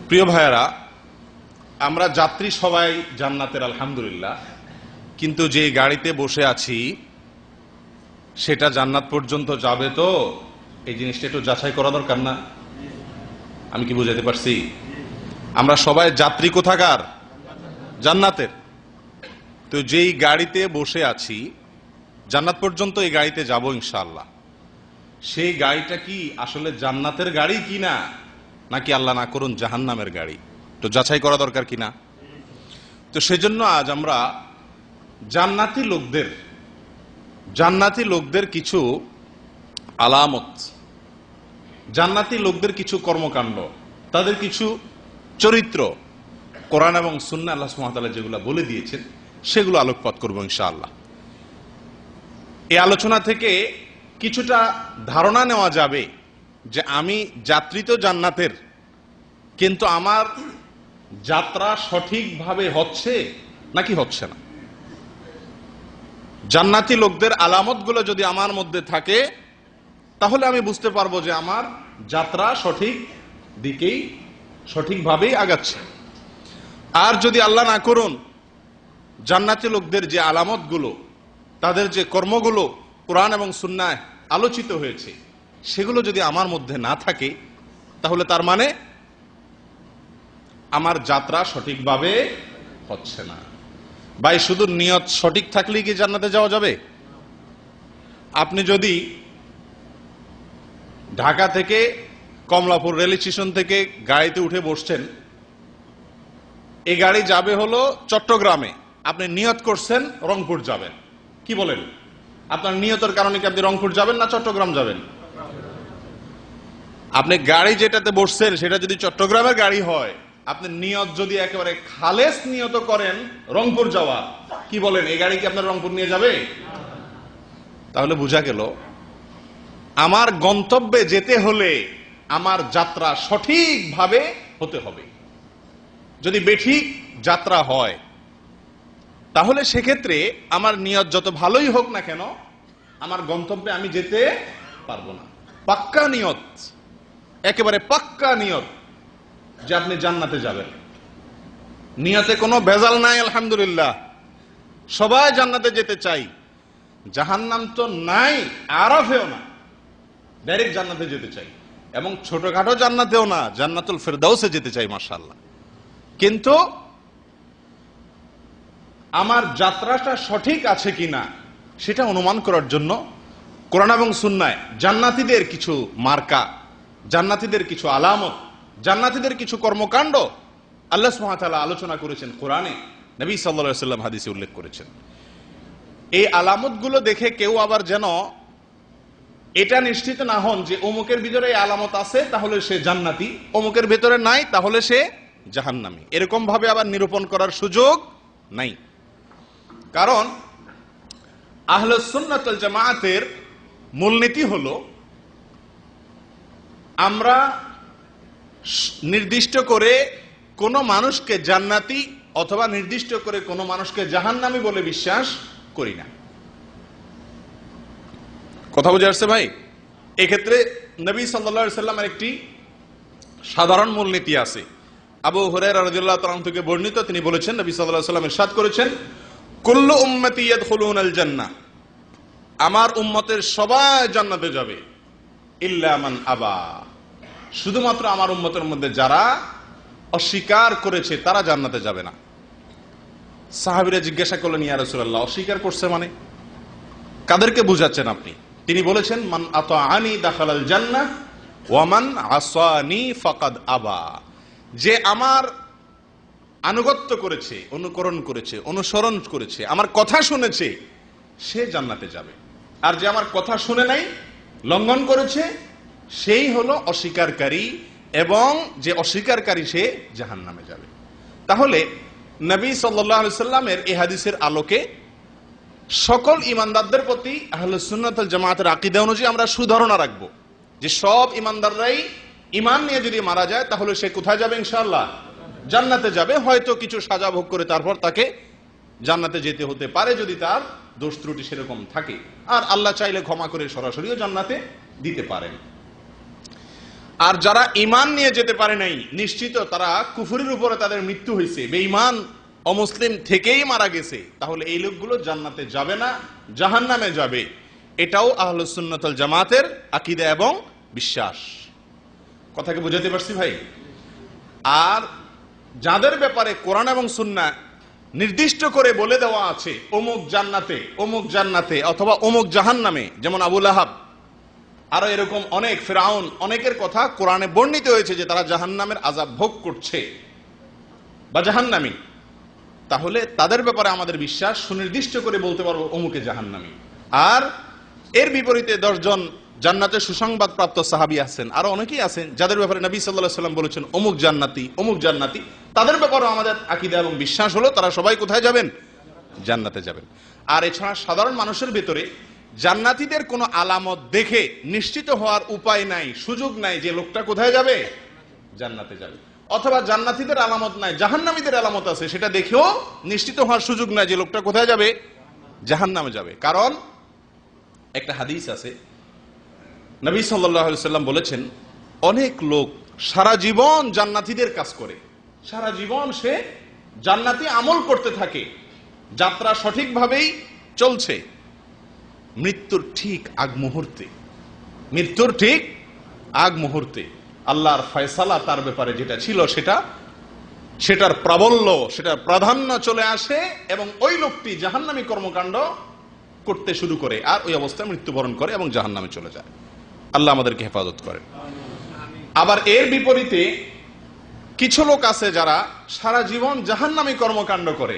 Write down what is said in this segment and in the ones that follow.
প্রিয় ভাইয়েরা, আমরা যাত্রী সবাই জান্নাতের আলহামদুলিল্লাহ, কিন্তু যে গাড়িতে বসে আছি সেটা জান্নাত পর্যন্ত যাবে তো? এই জিনিসটা একটু যাচাই করা দরকার না? আমি কি বুঝাতে পারছি? আমরা সবাই যাত্রী কোথাকার? জান্নাতের। তো যেই গাড়িতে বসে আছি জান্নাত পর্যন্ত এই গাড়িতে যাব ইনশাআল্লাহ, সেই গাড়িটা কি আসলে জান্নাতের গাড়ি কিনা, নাকি আল্লাহ না করুন জাহান্নামের গাড়ি? তো যাচাই করা দরকার কিনা? তো সেজন্য আজ আমরা জান্নাতি লোকদের কিছু আলামত, জান্নাতি লোকদের কিছু কর্মকাণ্ড, তাদের কিছু চরিত্র, কোরআন এবং সুন্নাহ আল্লাহ সুবহানাহু ওয়া তাআলা যেগুলো বলে দিয়েছেন সেগুলো আলোকপাত করব ইনশাআল্লাহ। এই আলোচনা থেকে কিছুটা ধারণা নেওয়া যাবে যে আমি যাত্রী তো জান্নাতের, কিন্তু আমার যাত্রা সঠিকভাবে হচ্ছে নাকি হচ্ছে না। জান্নাতি লোকদের আলামতগুলো যদি আমার মধ্যে থাকে তাহলে আমি বুঝতে পারবো যে আমার যাত্রা সঠিক দিকেই, সঠিকভাবেই আগাচ্ছে। আর যদি আল্লাহ না করুন জান্নাতি লোকদের যে আলামতগুলো, তাদের যে কর্মগুলো কোরআন এবং সুন্নাহয় আলোচিত হয়েছে সেগুলো যদি আমার মধ্যে না থাকে তাহলে তার মানে আমার যাত্রা সঠিকভাবে হচ্ছে না। ভাই, শুধু নিয়ত সঠিক থাকলেই কি জান্নাতে যাওয়া যাবে? আপনি যদি ঢাকা থেকে কমলাপুর রেল স্টেশন থেকে গাড়িতে উঠে বসছেন, এই গাড়ি যাবে হলো চট্টগ্রামে, আপনি নিয়ত করছেন রংপুর যাবেন, কি বলেন? আপনার নিয়তের কারণে কি আপনি রংপুর যাবেন না চট্টগ্রাম যাবেন? আপনি গাড়ি যেটাতে বসছেন সেটা যদি চট্টগ্রামের গাড়ি হয়, আপনি নিয়ত যদি একেবারে খালেস নিয়ত করেন রংপুর যাওয়া, কি বলেন, এই গাড়ি কি আপনার রংপুর নিয়ে যাবে? তাহলে বোঝা গেল আমার গন্তব্যে যেতে হলে আমার যাত্রা সঠিকভাবে হতে হবে। যদি বেঠিক যাত্রা হয় তাহলে সেক্ষেত্রে আমার নিয়ত যত ভালোই হোক না কেন, আমার গন্তব্যে আমি যেতে পারবো না। পাক্কা নিয়ত, একেবারে পাক্কা নিয়ত যে আপনি জান্নাতে যাবেন, নিয়তে কোনো ভেজাল নাই আলহামদুলিল্লাহ, সবাই জান্নাতে যেতে চাই, জাহান্নাম তো নাই, আরাফেও না, ডাইরেক্ট জান্নাতে যেতে চাই, এবং ছোটখাটো জান্নাতেও না, জান্নাতুল ফেরদাউসে যেতে চাই মাশাআল্লাহ। কিন্তু আমার যাত্রাটা সঠিক আছে কিনা সেটা অনুমান করার জন্য কোরআন এবং সুন্নাহয় জান্নাতীদের কিছু মার্কা, জান্নাতীদের কিছু আলামত, জান্নাতীদের কিছু কর্মকাণ্ড আল্লাহ সুবহানাহু ওয়া তাআলা আলোচনা করেছেন কোরআনে, নবী সাল্লাল্লাহু আলাইহি ওয়াসাল্লাম হাদিসে উল্লেখ করেছেন। এই আলামতগুলো দেখে কেউ আবার যেন এটা নিশ্চিত না হন যে অমুকের ভিতরে এই আলামত আছে তাহলে সে জান্নাতি, অমুকের ভিতরে নাই তাহলে সে জাহান্নামী, এরকম ভাবে আবার নিরূপণ করার সুযোগ নাই। কারণ আহলুস সুন্নাত ওয়াল জামাআতের মূলনীতি হলো আমরা নির্দিষ্ট করে কোন মানুষকে জান্নাতি অথবা নির্দিষ্ট করে কোন মানুষকে জাহান্নামী বলে বিশ্বাস করি না। কথা বুঝে আসছে ভাই? এক্ষেত্রে নবী সাল্লাল্লাহু আলাইহি ওয়াসাল্লামের একটি সাধারণ মূলনীতি আছে। আবু হুরায়রা রাদিয়াল্লাহু তাআলা থেকে বর্ণিত, তিনি বলেছেন, নবী সাল্লাল্লাহু আলাইহি ওয়াসাল্লাম ইরশাদ করেছেন, কুল্লু উম্মতি ইয়াদখুলুনাল জান্নাহ, আমার উম্মতের সবাই জান্নাতে যাবে, ইল্লা মান আবা, শুধুমাত্র আমার উম্মতের মধ্যে যারা অস্বীকার করেছে তারা জান্নাতে যাবে না। সাহাবীরা জিজ্ঞাসা করলেন, ইয়া রাসূলুল্লাহ, অস্বীকার করছে মানে কাদেরকে বুঝাচ্ছেন আপনি? তিনি বলেছেন, মান আতাআনি দাখালাল জান্নাহ ওয়া মান আসানি ফাকাদ আবা, যে আমার আনুগত্য করেছে, অনুকরণ করেছে, অনুসরণ করেছে, আমার কথা শুনেছে, সে জান্নাতে যাবে, আর যে আমার কথা শুনে নাই, লঙ্ঘন করেছে, সেই হলো অস্বীকারী, এবং যে অস্বীকারী সে জাহান্নামে যাবে। তাহলে নবী সাল্লাল্লাহু আলাইহি সাল্লামের এই হাদিসের আলোকে সকল ঈমানদারদের প্রতি আহলুস সুন্নাত ওয়াল জামাআতের আকীদা অনুযায়ী আমরা সুধারণা রাখবো যে সব ঈমানদাররাই ঈমান নিয়ে যদি মারা যায় তাহলে সে কোথায় যাবে? ইনশাআল্লাহ জান্নাতে যাবে। হয়তো কিছু সাজা ভোগ করে তারপর তাকে জান্নাতে যেতে হতে পারে যদি তার দোষ ত্রুটি সেরকম থাকে, আর আল্লাহ চাইলে ক্ষমা করে সরাসরিও জান্নাতে দিতে পারেন। আর যারা ঈমান নিয়ে যেতে পারে নাই, নিশ্চিত তারা কুফরের উপরে তাদের মৃত্যু হয়েছে, বেঈমান অমুসলিম থেকেই মারা গেছে, তাহলে এই লোকগুলো জান্নাতে যাবে না, জাহান্নামে যাবে। এটাও আহলুস সুন্নাত ওয়াল জামাতের আকীদা এবং বিশ্বাস। কথাকে বুঝাতে পারছি ভাই? আর যাদের ব্যাপারে কোরআন এবং সুন্নাহ নির্দিষ্ট করে বলে দেওয়া আছে অমুক জান্নাতে, অমুক জান্নাতে অথবা অমুক জাহান্নামে, যেমন আবু লাহাব, আরো এরকম অনেক, ফিরআউন, অনেকের কথা কোরআনে বর্ণিত হয়েছে যে তারা জাহান্নামের আযাব ভোগ করছে বা জাহান্নামী, তাহলে তাদের ব্যাপারে আমাদের বিশ্বাস, সুনির্দিষ্ট করে বলতে পারবো অমুকে জাহান্নামী। আর এর বিপরীতে 10 জন জান্নাতের সুসংবাদ প্রাপ্ত সাহাবী আছেন, আরো অনেকেই আছেন যাদের ব্যাপারে নবী সাল্লাল্লাহু আলাইহি সাল্লাম বলেছেন অমুক জান্নাতি, অমুক জান্নাতি, তাদের ব্যাপারে আমাদের আকীদা এবং বিশ্বাস হলো তারা সবাই কোথায় যাবেন? জান্নাতে যাবেন। আর এছাড়া সাধারণ মানুষের ভিতরে জান্নাতীদের কোনো আলামত দেখে নিশ্চিত হওয়ার উপায় নাই, সুযোগ নাই যে লোকটা কোথায় যাবে? জান্নাতে যাবে। অথবা জান্নাতীদের আলামত নাই, জাহান্নামীদের আলামত আছে, সেটা দেখেও নিশ্চিত হওয়ার সুযোগ নাই যে লোকটা কোথায় যাবে? জাহান্নামে যাবে। কারণ একটা হাদিস আছে, নবী সাল্লাল্লাহু আলাইহি সাল্লাম বলেছেন অনেক লোক সারা জীবন জান্নাতীদের কাজ করে, সারা জীবন সে জান্নাতি আমল করতে থাকে, যাত্রা সঠিকভাবেই চলছে, মৃত্যুর ঠিক আগ মুহূর্তে, মৃত্যুর ঠিক আগ মুহূর্তে আল্লাহর ফয়সালা তার ব্যাপারে যেটা ছিল সেটার প্রাবল্য, সেটার প্রাধান্য চলে আসে এবং ওই লোকটি জাহান্নামী কর্মকাণ্ড করতে শুরু করে আর ওই অবস্থায় মৃত্যুবরণ করে এবং জাহান্নামে চলে যায়। আল্লাহ আমাদেরকে হেফাজত করেন। আবার এর বিপরীতে কিছু লোক আছে যারা সারা জীবন জাহান্নামী কর্মকাণ্ড করে,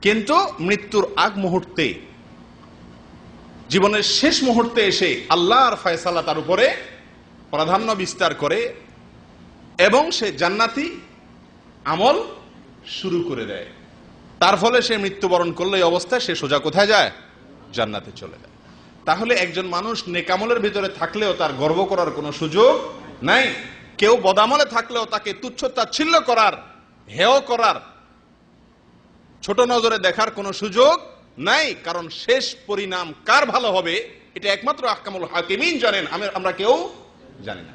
কিন্তু মৃত্যুর আগ মুহূর্তে, জীবনের শেষ মুহূর্তে এসে আল্লাহর ফয়সালা তার উপরে প্রাধান্য বিস্তার করে এবং সে জান্নাতি আমল শুরু করে দেয়। তার ফলে সে মৃত্যুবরণ করলে এই অবস্থায় সে সোজা কোথায় যায়? জান্নাতে চলে যায়। তাহলে একজন মানুষ নেকামলের ভিতরে থাকলেও তার গর্ব করার কোনো সুযোগ নাই। কেউ বদামলে থাকলেও তাকে তুচ্ছ তাচ্ছিল্য করার, হেয় করার, ছোট নজরে দেখার কোনো সুযোগ নাই। কারণ শেষ পরিণাম কার ভালো হবে এটা একমাত্র আহকামুল হাকিমিন জানেন, আমরা কেউ জানি না।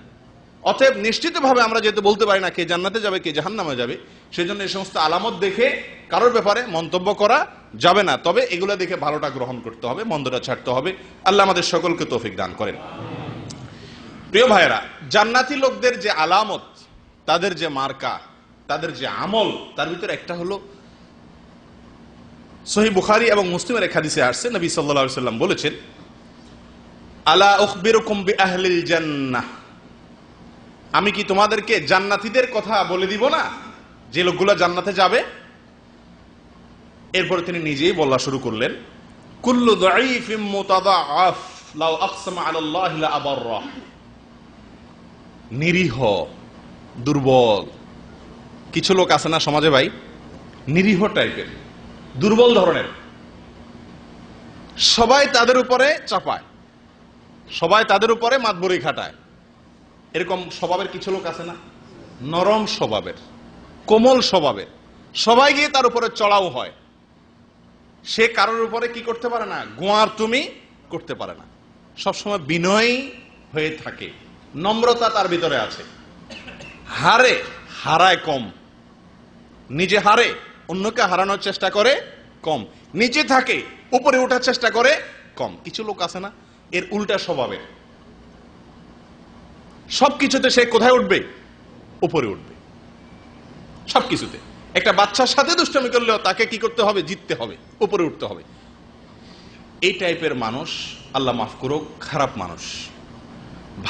অতএব নিশ্চিতভাবে আমরা যেহেতু বলতে পারি না কে জান্নাতে যাবে কে জাহান্নামে যাবে, সেজন্য এই সমস্ত আলামত দেখে কারোর ব্যাপারে মন্তব্য করা যাবে না। তবে এগুলো দেখে ভালোটা গ্রহণ করতে হবে, মন্দটা ছাড়তে হবে। আল্লাহ আমাদের সকলকে তৌফিক দান করেন। প্রিয় ভাইয়েরা, জান্নাতি লোকদের যে আলামত, তাদের যে মার্কা, তাদের যে আমল, তার ভিতরে একটা হলো সহিহ বুখারী এবং মুসলিমের এক হাদিসে আসছে, নবী সাল্লাল্লাহু আলাইহি ওয়াসাল্লাম বলেছেন, আলা উখবিরুকুম বিআহলিল জান্নাহ, আমি কি তোমাদেরকে জান্নাতীদের কথা বলে দিব না, যে লোকগুলো জান্নাতে যাবে? এরপর তিনি নিজেই বলা শুরু করলেন, কুল্লু দাঈফিম মুতাদাআফ লাউ আকসামা আলাল্লাহি লা আবাররাহ, নিরীহ, দুর্বল কিছু লোক আছে না সমাজে ভাই, নিরীহ টাইপের, দুর্বল ধরনের, সবাই তাদের উপরে চাপায়, সবাই তাদের উপরে মাতবরি খাটায়, এরকম স্বভাবের কিছু লোক আছে না, নরম স্বভাবের, কোমল স্বভাবের, সবাই গিয়ে তার উপরে চড়াও হয়, সে কারোর উপরে কি করতে পারে না, গোয়ার তুমি করতে পারে না, সবসময় বিনয়ী হয়ে থাকে, নম্রতা তার ভিতরে আছে, হারায় কম, নিজে হারে, অন্যকে হারানোর চেষ্টা করে কম, নিচে থাকে উপরে ওঠার চেষ্টা করে কম। কিছু লোক আছে না এর উল্টা স্বভাবের, সবকিছুতে সে কোথায় উঠবে, উপরে উঠবে, সবকিছুতে। একটা বাচ্চার সাথে দুষ্টামি করলেও তাকে কি করতে হবে, জিততে হবে, উপরে উঠতে হবে। এই টাইপের মানুষ আল্লাহ মাফ করুক খারাপ মানুষ।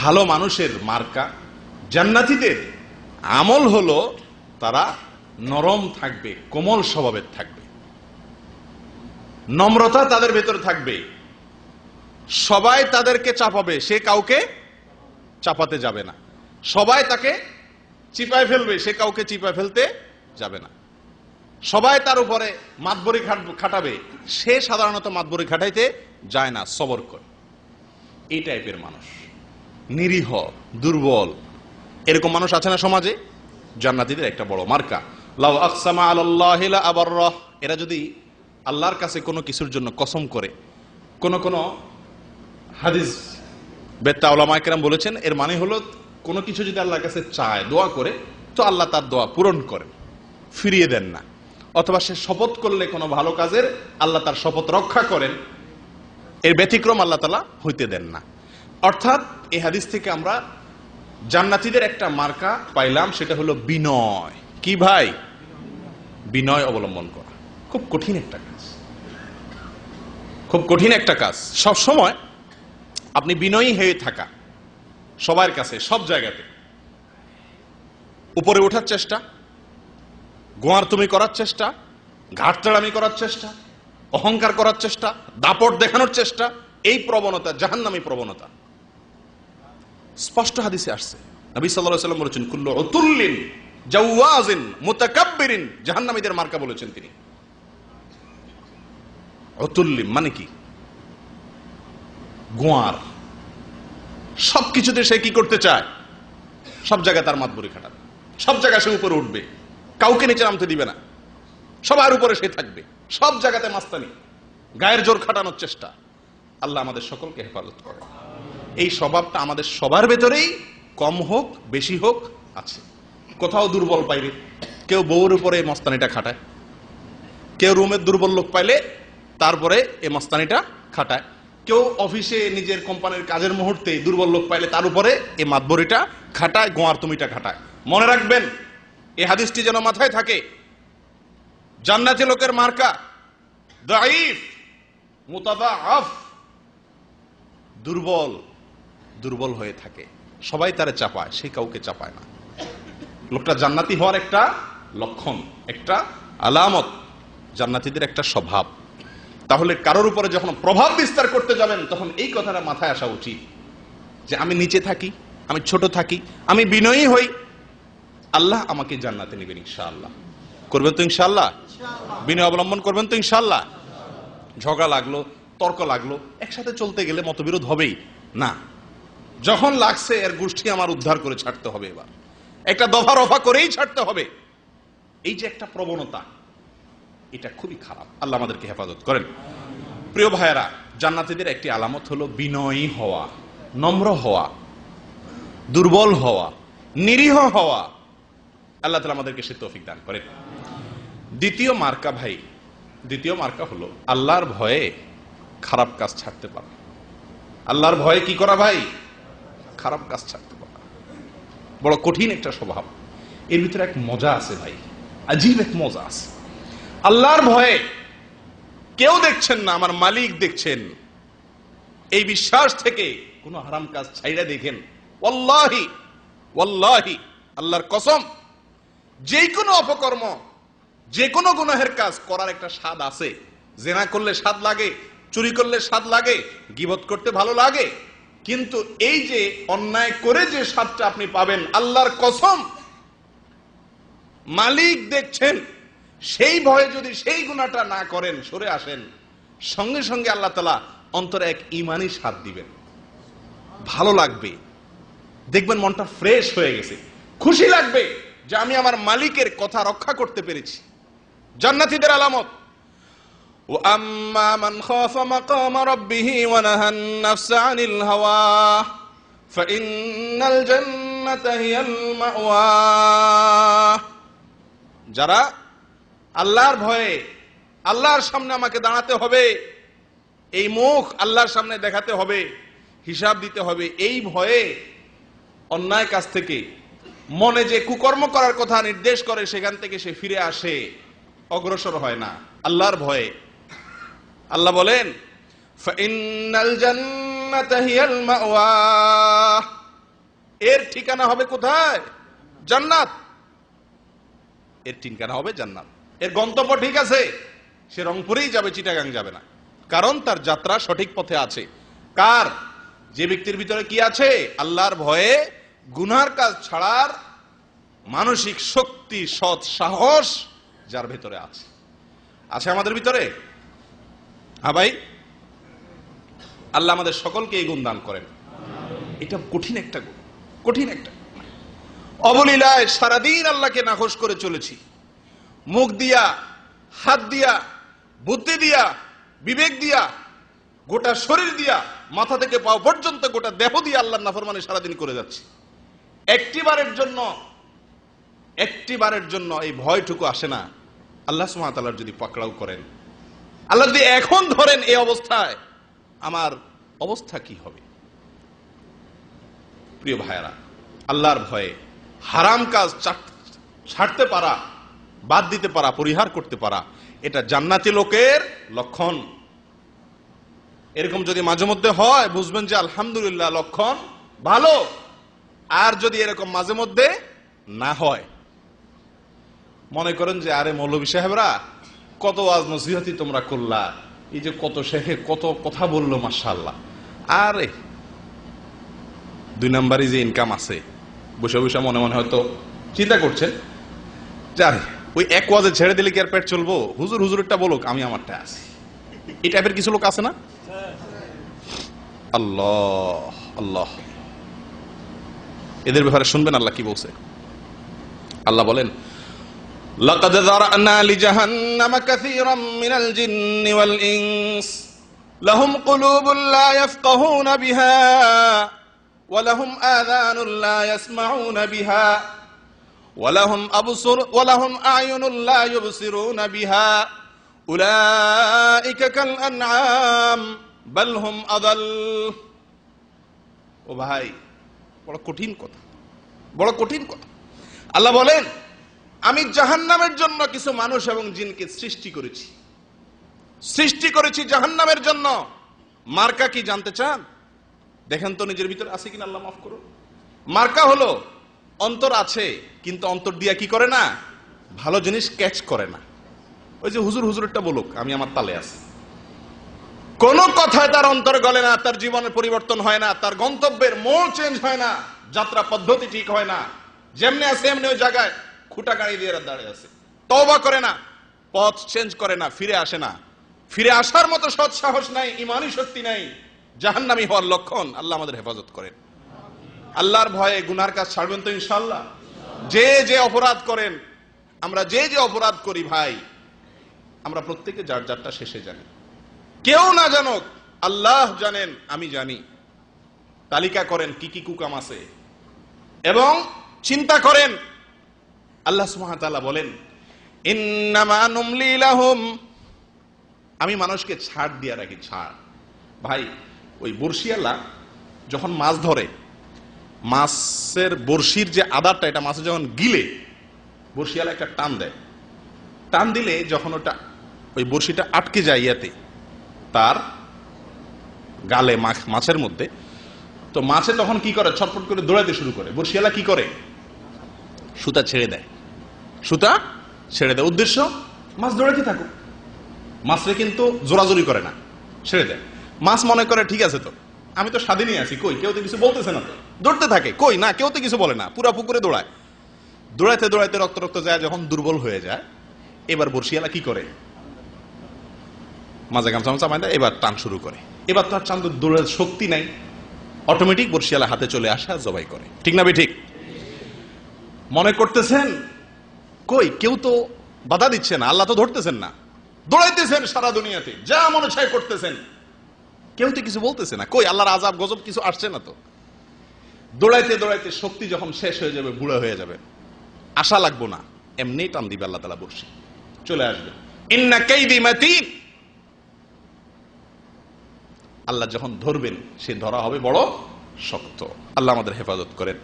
ভালো মানুষের মার্কা, জান্নাতীদের আমল হলো তারা নরম থাকবে, কোমল স্বভাবের থাকবে, নম্রতা তাদের ভেতরে থাকবে, সবাই তাদেরকে চাপাবে, সে কাউকে চাপাতে যাবে না, সবাই তাকে চিপায় ফেলবে, সে কাউকে চিপায় ফেলতে যাবে না, সবাই তার উপরে মাতবরি খাটাবে, সে সাধারণত মাতবরি খাটাইতে যায় না, সবর করে। এই টাইপের মানুষ, নিরীহ, দুর্বল, এরকম মানুষ আছে না সমাজে, জান্নাতীদের একটা বড় মার্কা। লাউ আকসামা আলাল্লাহি লা আবাররাহ, এরা যদি আল্লাহর কাছে কোনো কিছুর জন্য কসম করে, কোন হাদিস বেত্তা উলামায়ে কেরাম বলেছেন এর মানে হলো কোনো কিছু যদি আল্লাহর কাছে চায়, দোয়া করে, তো আল্লাহ তার দোয়া পূরণ করেন, ফিরিয়ে দেন না। অথবা সে শপথ করলে কোনো ভালো কাজের, আল্লাহ তার শপথ রক্ষা করেন, এর ব্যতিক্রম আল্লাহ তাআলা হইতে দেন না। অর্থাৎ এই হাদিস থেকে আমরা জান্নাতীদের একটা মার্কা পাইলাম, সেটা হলো বিনয়। কি ভাই? বিনয় অবলম্বন করা খুব কঠিন একটা কাজ, খুব কঠিন একটা কাজ। সব সময় আপনি বিনয়ী হয়ে থাকা, সবার কাছে, সব জায়গাতে উপরে ওঠার চেষ্টা, গোয়ার তুমি করার চেষ্টা, ঘাটতাড়ামি করার চেষ্টা, অহংকার করার চেষ্টা, দাপট দেখানোর চেষ্টা, এই প্রবণতা জাহান্নামী প্রবণতা স্পষ্ট হাদিসে আসছে। নবী সাল্লাল্লাহু আলাইহি ওয়াসাল্লাম বলেছেন, কুল্লু উতুল্লিন জাওয়াজিন মুতাকাব্বিরিন, জাহান্নামীদের মার্কা বলেছেন তিনি। উতুল্লিম মানে কি? গোয়ার, সবকিছুতে সে কি করতে চায়? সব জায়গায় তার মাতবরি খাটাবে, সব জায়গায় সে উপরে উঠবে, কাউকে নিচে নামতে দিবে না, সবার উপরে সে থাকবে, সব জায়গাতে মাস্তানি, গায়ের জোর খাটানোর চেষ্টা। আল্লাহ আমাদের সকলকে হেফাজত করে। এই স্বভাবটা আমাদের সবার ভেতরেই কম হোক বেশি হোক আছে। কোথাও দুর্বল পাইলে কেউ বউর উপরে মস্তানিটা খাটায়, কেউ রুমের দুর্বল লোক পাইলে তারপরে এই মস্তানিটা খাটায়, কেউ অফিসে নিজের কোম্পানির কাজের মুহূর্তে দুর্বল লোক পাইলে তার উপরে এই মাতবরিটা খাটায়, গোয়ার তুমিটা খাটায়। মনে রাখবেন, এই হাদিসটি যেন মাথায় থাকে। জান্নাতি লোকের মার্কা দাঈফ মুতাদাআফ, দুর্বল, দুর্বল হয়ে থাকে, সবাই তারে চাপায়, সে কাউকে চাপায় না। লোকটা জান্নাতি হওয়ার একটা লক্ষণ, একটা আলামত, জান্নাতীদের একটা স্বভাব। তাহলে কারোর উপরে যখন প্রভাব বিস্তার করতে যাবেন, তখন এই কথাটা মাথায় আসা উচিত যে আমি নিচে থাকি, আমি ছোট থাকি, আমি বিনয়ী হই, আল্লাহ আমাকে জান্নাতে নেবেন ইনশাআল্লাহ। করবেন তো ইনশাআল্লাহ? বিনয় অবলম্বন করবেন তো ইনশাআল্লাহ? ঝগড়া লাগলো, তর্ক লাগলো, একসাথে চলতে গেলে মতবিরোধ হবেই না। যখন লাগছে এর গোষ্ঠী আমার উদ্ধার করে ছাড়তে হবে, এবার একটা দফা রফা করেই ছাড়তে হবে। এই যে একটা প্রবণতা, এটা খুবই খারাপ। আল্লাহ আমাদেরকে হেফাজত করেন। প্রিয় ভাইয়েরা, জান্নাতীদের একটি আলামত হলো বিনয়ী হওয়া, নম্র হওয়া, দুর্বল হওয়া, নিরীহ হওয়া। আল্লাহ তাআলা আমাদেরকে সে তৌফিক দান করেন। দ্বিতীয় মার্কা ভাই, দ্বিতীয় মার্কা হলো আল্লাহর ভয়ে খারাপ কাজ ছাড়তে পারা। আল্লাহর ভয়ে কি করা ভাই? খারাপ কাজ ছাড়তে পারা। বড় কঠিন একটা স্বভাব। এর ভিতরে এক মজা আছে ভাই, আজীব এক মজা আছে। আল্লাহর ভয়ে কেউ দেখছেন না, আমার মালিক দেখছেন, এই বিশ্বাস থেকে কোনো হারাম কাজ ছাইড়া দেখেন, ওয়াল্লাহি ওয়াল্লাহি, আল্লাহর কসম, যে কোনো অপকর্ম, যে কোনো গুনাহের কাজ করার একটা স্বাদ আছে। জেনা করলে স্বাদ লাগে, চুরি করলে স্বাদ লাগে, গীবত করতে ভালো লাগে, কিন্তু এই যে অন্যায় করে যে স্বাদটা আপনি পাবেন, আল্লাহর কসম, মালিক দেখছেন, সেই ভয়ে যদি সেই গুনাহটা না করেন, সরে আসেন, সঙ্গে সঙ্গে আল্লাহ তাআলা অন্তরে এক ঈমানি স্বাদ দিবেন, ভালো লাগবে, দেখবেন মনটা ফ্রেশ হয়ে গেছে, খুশি লাগবে যে আমি আমার মালিকের কথা রক্ষা করতে পেরেছি। জান্নাতীদের আলামত, وَأَمَّا مَنْ خَافَ مَقَامَ رَبِّهِ وَنَهَى النَّفْسَ عَنِ الْهَوَى فَإِنَّ الْجَنَّةَ هِيَ الْمَأْوَى। যারা আল্লাহর ভয়ে, আল্লাহর সামনে আমাকে দাঁড়াতে হবে, এই মুখ আল্লাহর সামনে দেখাতে হবে, হিসাব দিতে হবে, এই ভয়ে অন্যায় কাজ থেকে, মনে যে কুকর্ম করার কথা নির্দেশ করে সেখান থেকে সে ফিরে আসে, অগ্রসর হয় না, আল্লাহর ভয়ে। আল্লাহ বলেন, ফাইন্নাল জান্নাতা হিয়াল মাওয়া, এর ঠিকানা হবে কোথায়? জান্নাত। এর ঠিকানা হবে জান্নাত। এর গন্তব্য ঠিক আছে, সে রংপুরেই যাবে, চিটাগাং যাবে না, কারণ তার যাত্রা সঠিক পথে আছে। কার? যে ব্যক্তির ভিতরে কি আছে? আল্লাহর ভয়ে গুনার কাজ ছাড়ার মানসিক শক্তি, সৎ সাহস যার ভেতরে আছে। আছে আমাদের ভিতরে? হ্যাঁ ভাই, আল্লাহ আমাদের সকলকে এই গুণ দান করেন। এটা কঠিন একটা গুণ, কঠিন একটা। অবলীলায় সারাদিন আল্লাহকে নাখোশ করে চলেছি, মুখ দিয়া, হাত দিয়া, বুদ্ধি দিয়া, বিবেক দিয়া, গোটা শরীর দিয়া, মাথা থেকে পাও পর্যন্ত গোটা দেহ দিয়ে আল্লাহর নাফরমানি সারাদিন করে যাচ্ছি। একটিবারের জন্য এই ভয়টুকু আসে না, আল্লাহ সুবহানাহু ওয়া তাআলা যদি পাকড়াও করেন, আল্লাহ যদি এখন ধরেন এই অবস্থায়, আমার অবস্থা কি হবে? প্রিয় ভাইয়েরা, আল্লাহর ভয়ে হারাম কাজ ছাড়তে পারা, বাদ দিতে পারা, পরিহার করতে পারা, এটা জান্নাতি লোকের লক্ষণ। এরকম যদি মাঝে মধ্যে হয়, বুঝবেন যে আলহামদুলিল্লাহ, লক্ষণ ভালো। আর যদি এরকম মাঝে মধ্যে না হয়, মনে করেন যে আরে মৌলভী সাহেবরা কত ওয়াজ নসিহতি তোমরা করলা, এই যে কত শেখে কত কথা বললো, মাশাআল্লাহ, আরে 2 নাম্বারই যে ইনকাম আছে, বসে বসে মনে মনে হয়তো চিন্তা করছেন যে আরে ওই এক ওয়াজে ছেড়ে দিলে কি আর পেট চলবো, হুজুরটা বলুক, আমি আমারটা আছি। এই টাইপের কিছু লোক আছে না? আল্লাহ আল্লাহ, এদের ব্যাপারে শুনবেন আল্লাহ কি বলছে। আল্লাহ বলেন, লাকাদ যারানা লিজাহান্নামা কাসীরাম মিনাল জিন্নি ওয়াল ইনস লাহুম কুলুবুন লা ইয়াফকাহুনা বিহা ওয়া লাহুম আযানুন লা ইয়াসমাউনা বিহা ওয়া লাহুম আ'য়ুনুন লা ইউবসিরুনা বিহা উলাইকা কাল আনআম বাল হুম আযাল। ও ভাই, বড় কঠিন কথা, বড় কঠিন কথা। আল্লাহ বলেন, আমি জাহান্নামের জন্য কিছু মানুষ এবং জিনকে সৃষ্টি করেছি জাহান্নামের জন্য। মার্কা কি জানতে চান? দেখেন তো নিজের ভিতরে আছে কিনা, আল্লাহ মাফ করুন। মার্কা হলো অন্তর আছে, কিন্তু অন্তর দিয়া কি করে না, ভালো জিনিস ক্যাচ করে না। ওই যে হুজুরটা বলুক, আমি আমার তালে আছি। কোন কথায় তার অন্তর গলে না, তার জীবনের পরিবর্তন হয় না, তার গন্তব্যের মোড় চেঞ্জ হয় না, যাত্রা পদ্ধতি ঠিক হয় না, যেমনি আছে এমনি ওই জায়গায় খুঁটা গাড়ি দিয়ে দাঁড়িয়ে আছে। তওবা করে না, পথ চেঞ্জ করে না, ফিরে আসে না, ফিরে আসার মতো সৎ সাহস নাই, ঈমানি শক্তি নাই, জাহান্নামী হওয়ার লক্ষণ। আল্লাহ আমাদের হেফাজত করেন। আল্লাহর ভয়ে গুনার কাজ ছাড়বেন তো ইনশাআল্লাহ। যে অপরাধ করেন, আমরা যে অপরাধ করি ভাই, আমরা প্রত্যেকে যার যারটা শেষে জানি। কেউ না জানুক, আল্লাহ জানেন, আমি জানি। তালিকা করেন কি কি কুকাম আছে এবং চিন্তা করেন। আল্লাহ সুবহানাহু ওয়া তাআলা বলেন, ইন্নামা নুমলি লাহুম, আমি মানুষকে ছাড় দিয়ে রাখি, ছাড়। ভাই, ওই বর্ষিয়ালা যখন মাছ ধরে, মাছের বর্ষির যে আদারটা, এটা মাছে যখন গিলে, বর্ষিয়ালা একটা টান দেয়। টান দিলে যখন ওটা ওই বর্ষিটা আটকে যায় ইয়াতে, তার গালে, মাছের মধ্যে, তো মাছে তখন কি করে, ছটফট করে দৌড়াতে শুরু করে। বর্ষিয়ালা কি করে, সুতা ছেড়ে দেয়, উদ্দেশ্য মাছ দৌড়াতে থাকুক। মাছরে কিন্তু জোরাজোরি করে না, ছেড়ে দেয়। মাছ মনে করে ঠিক আছে, তো আমি তো স্বাধীনই আছি, কই কেউ তো কিছু বলতেছে না, তো দৌড়তে থাকে, কই না কেউ তো কিছু বলে না, পুরা পুকুরে দৌড়ায়। দৌড়াইতে রক্ত যায়, যখন দুর্বল হয়ে যায়, এবার বর্ষিয়ালা কি করে, মাঝে গামছা বাঁধে, এবার টান শুরু করে। এবার তার চান্দ দৌড়ার শক্তি নাই, অটোমেটিক বর্ষিয়ালা হাতে চলে আসা, জবাই করে। ঠিক না ঠিক? মনে করতেছেন কই কেউ তো বাধা দিচ্ছে না, আল্লাহ তো ধরতেছেন না, দৌড়াইতেছেন সারা দুনিয়াতে, যা মনে চায় করতেছেন, কেউ তো কিছু বলতেছে না। কই আল্লাহর আযাব গজব কিছু আসছে না তো। দৌড়াইতে শক্তি যখন শেষ হয়ে যাবে, বুড়া হয়ে যাবে, আশা লাগবো না, এমনি টান দিবে আল্লাহ তাআলা, বর্ষি চলে আসবে। ইন্না কাইদি মাতিন, আল্লাহ যখন ধরবেন, সে ধরা হবে বড় শক্ত। আল্লাহ আমাদের হেফাজত করেন।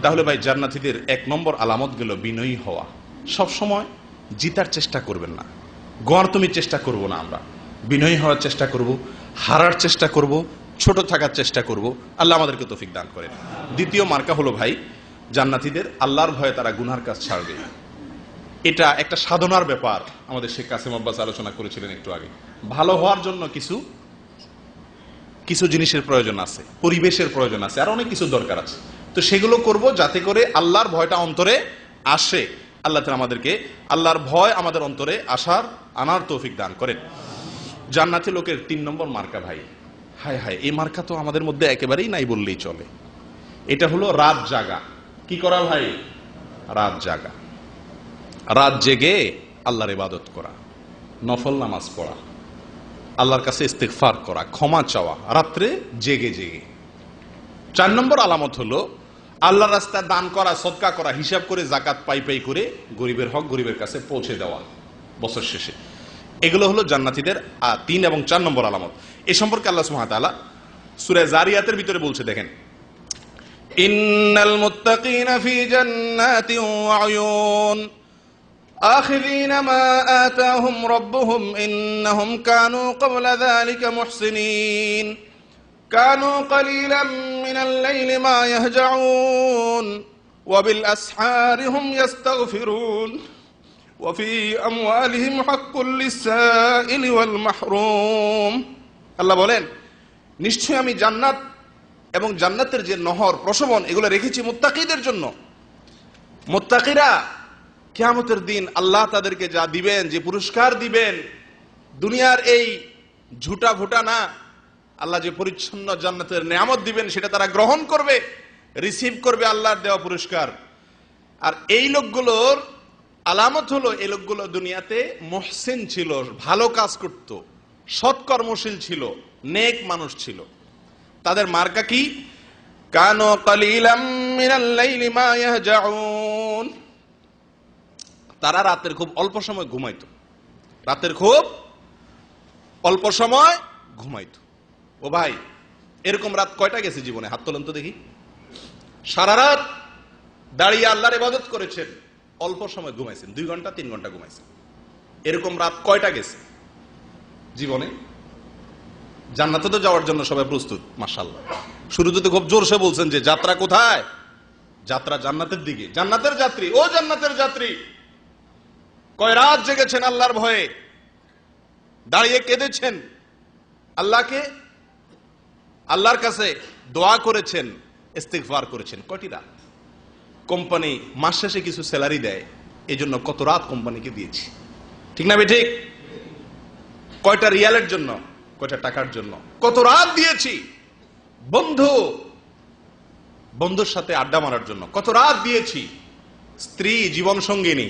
তাহলে ভাই, জান্নাতীদের 1 নম্বর আলামত গেল বিনয়ী হওয়া। সব সময় জিতার চেষ্টা করবেন না, গড় তুমি চেষ্টা করব না, আমরা বিনয়ী হওয়ার চেষ্টা করব, হারার চেষ্টা করব, ছোট থাকার চেষ্টা করব। আল্লাহ আমাদেরকে তৌফিক দান করেন। দ্বিতীয় মার্কা হলো ভাই, জান্নাতীদের আল্লাহর ভয়ে তারা গুনার কাজ ছাড়বে। এটা একটা সাধনার ব্যাপার। আমাদের শেখ কাসেম আব্বাস আলোচনা করেছিলেন একটু আগে। ভালো হওয়ার জন্য কিছু জিনিসের প্রয়োজন আছে, পরিবেশের প্রয়োজন আছে, আর অনেক কিছু দরকার আছে। তো সেগুলো করব যাতে করে আল্লাহর ভয়টা অন্তরে আসে। আল্লাহ তাআলা আমাদেরকে আল্লাহর ভয় আমাদের অন্তরে আনার তৌফিক দান করেন। জান্নাতি লোকের 3 নম্বর মার্কা ভাই, হায় হায়, এই মার্কা তো আমাদের মধ্যে একেবারেই নাই বললেই চলে। এটা হলো রাত জাগা। কি করা ভাই? রাত জাগা, রাত জেগে আল্লাহর ইবাদত করা, নফল নামাজ পড়া, আল্লাহর কাছে ইস্তিগফার করা, ক্ষমা চাওয়া, রাত্রে জেগে। 4 নম্বর আলামত হলো আল্লাহর রাস্তায় দান করা, সদকা করা, হিসাব করে জাকাত পাই পাই করে গরিবের হক গরিবের কাছে পৌঁছে দেওয়া বছর শেষে, এগুলো হলো জান্নাতীদের 3 এবং 4 নম্বর আলামত। এই সম্পর্কে আল্লাহ সুবহানাহু ওয়া তাআলা সূরা জারিয়াতের ভিতরে বলছে, দেখেন, ইন্নাল মুত্তাকিনা ফি জান্নাতিন ওয়া উয়ুন আখিযিনা মা আতাহুম রাব্বুহুম ইন্নাহুম কানু ক্বাবলা যালিকা মুহসিনিন কানু ক্বালিলাম মিনাল লাইলি মা ইয়াহজাউন ওয়া বিল আসহারি হুম ইস্তাগফিরুন ওয়া ফি আমওয়ালিহিম হাক্কুল লিস-সাইলি ওয়াল মাহরুম। আল্লাহ বলেন, নিশ্চয়ই আমি জান্নাত এবং জান্নাতের যে নহর, প্রশমন, এগুলো রেখেছি মুত্তাকিদের জন্য। মুত্তাকিরা কিয়ামতের দিন আল্লাহ তাদেরকে যা দিবেন, যে পুরস্কার দিবেন, দুনিয়ার এই ঝুটা ভুটা না, আল্লাহ যে পরিচ্ছন্ন জান্নাতের নিয়ামত দিবেন সেটা তারা গ্রহণ করবে, রিসিভ করবে আল্লাহর দেওয়া পুরস্কার। আর এই লোকগুলোর আলামত হলো, এই লোকগুলো দুনিয়াতে মুহসিন ছিল, ভালো কাজ করত, সৎকর্মশীল ছিল, নেক মানুষ ছিল। তাদের মার্কা কি? কানু কালিলাম মিনাল লাইলি মা ইয়াহজাউন। তারা রাতের খুব অল্প সময় ঘুমাইতো, রাতের খুব অল্প সময় ঘুমাইতো। ও ভাই, এরকম রাত কয়টা গেছে জীবনে? হাত তোলেন তো দেখি। সারা রাত দাঁড়িয়ে আল্লাহর ইবাদত করেছেন, অল্প সময় ঘুমাইছেন, 2 ঘন্টা 3 ঘন্টা ঘুমাইছেন, এরকম রাত কয়টা গেছে জীবনে? জান্নাতে তো যাওয়ার জন্য সবাই প্রস্তুত, মাশাআল্লাহ। শুরুতে তো খুব জোরসে বলছেন যে যাত্রা কোথায়? যাত্রা জান্নাতের দিকে। জান্নাতের যাত্রী, ও জান্নাতের যাত্রী, কয় রাত জেগেছেন আল্লাহর ভয়ে, দাঁড়িয়ে কেঁদেছেন, আল্লাহকে, আল্লাহর কাছে দোয়া করেছেন, ইস্তিগফার করেছেন। কয়টি রাত? কোম্পানি মাস শেষে কিছু স্যালারি দেয়, এই জন্য কত রাত কোম্পানিকে দিয়েছি, ঠিক না ঠিক? কয়টা রিয়ালের জন্য, কয়টা টাকার জন্য কত রাত দিয়েছি। বন্ধুর সাথে আড্ডা মারার জন্য কত রাত দিয়েছি। স্ত্রী, জীবন সঙ্গিনী,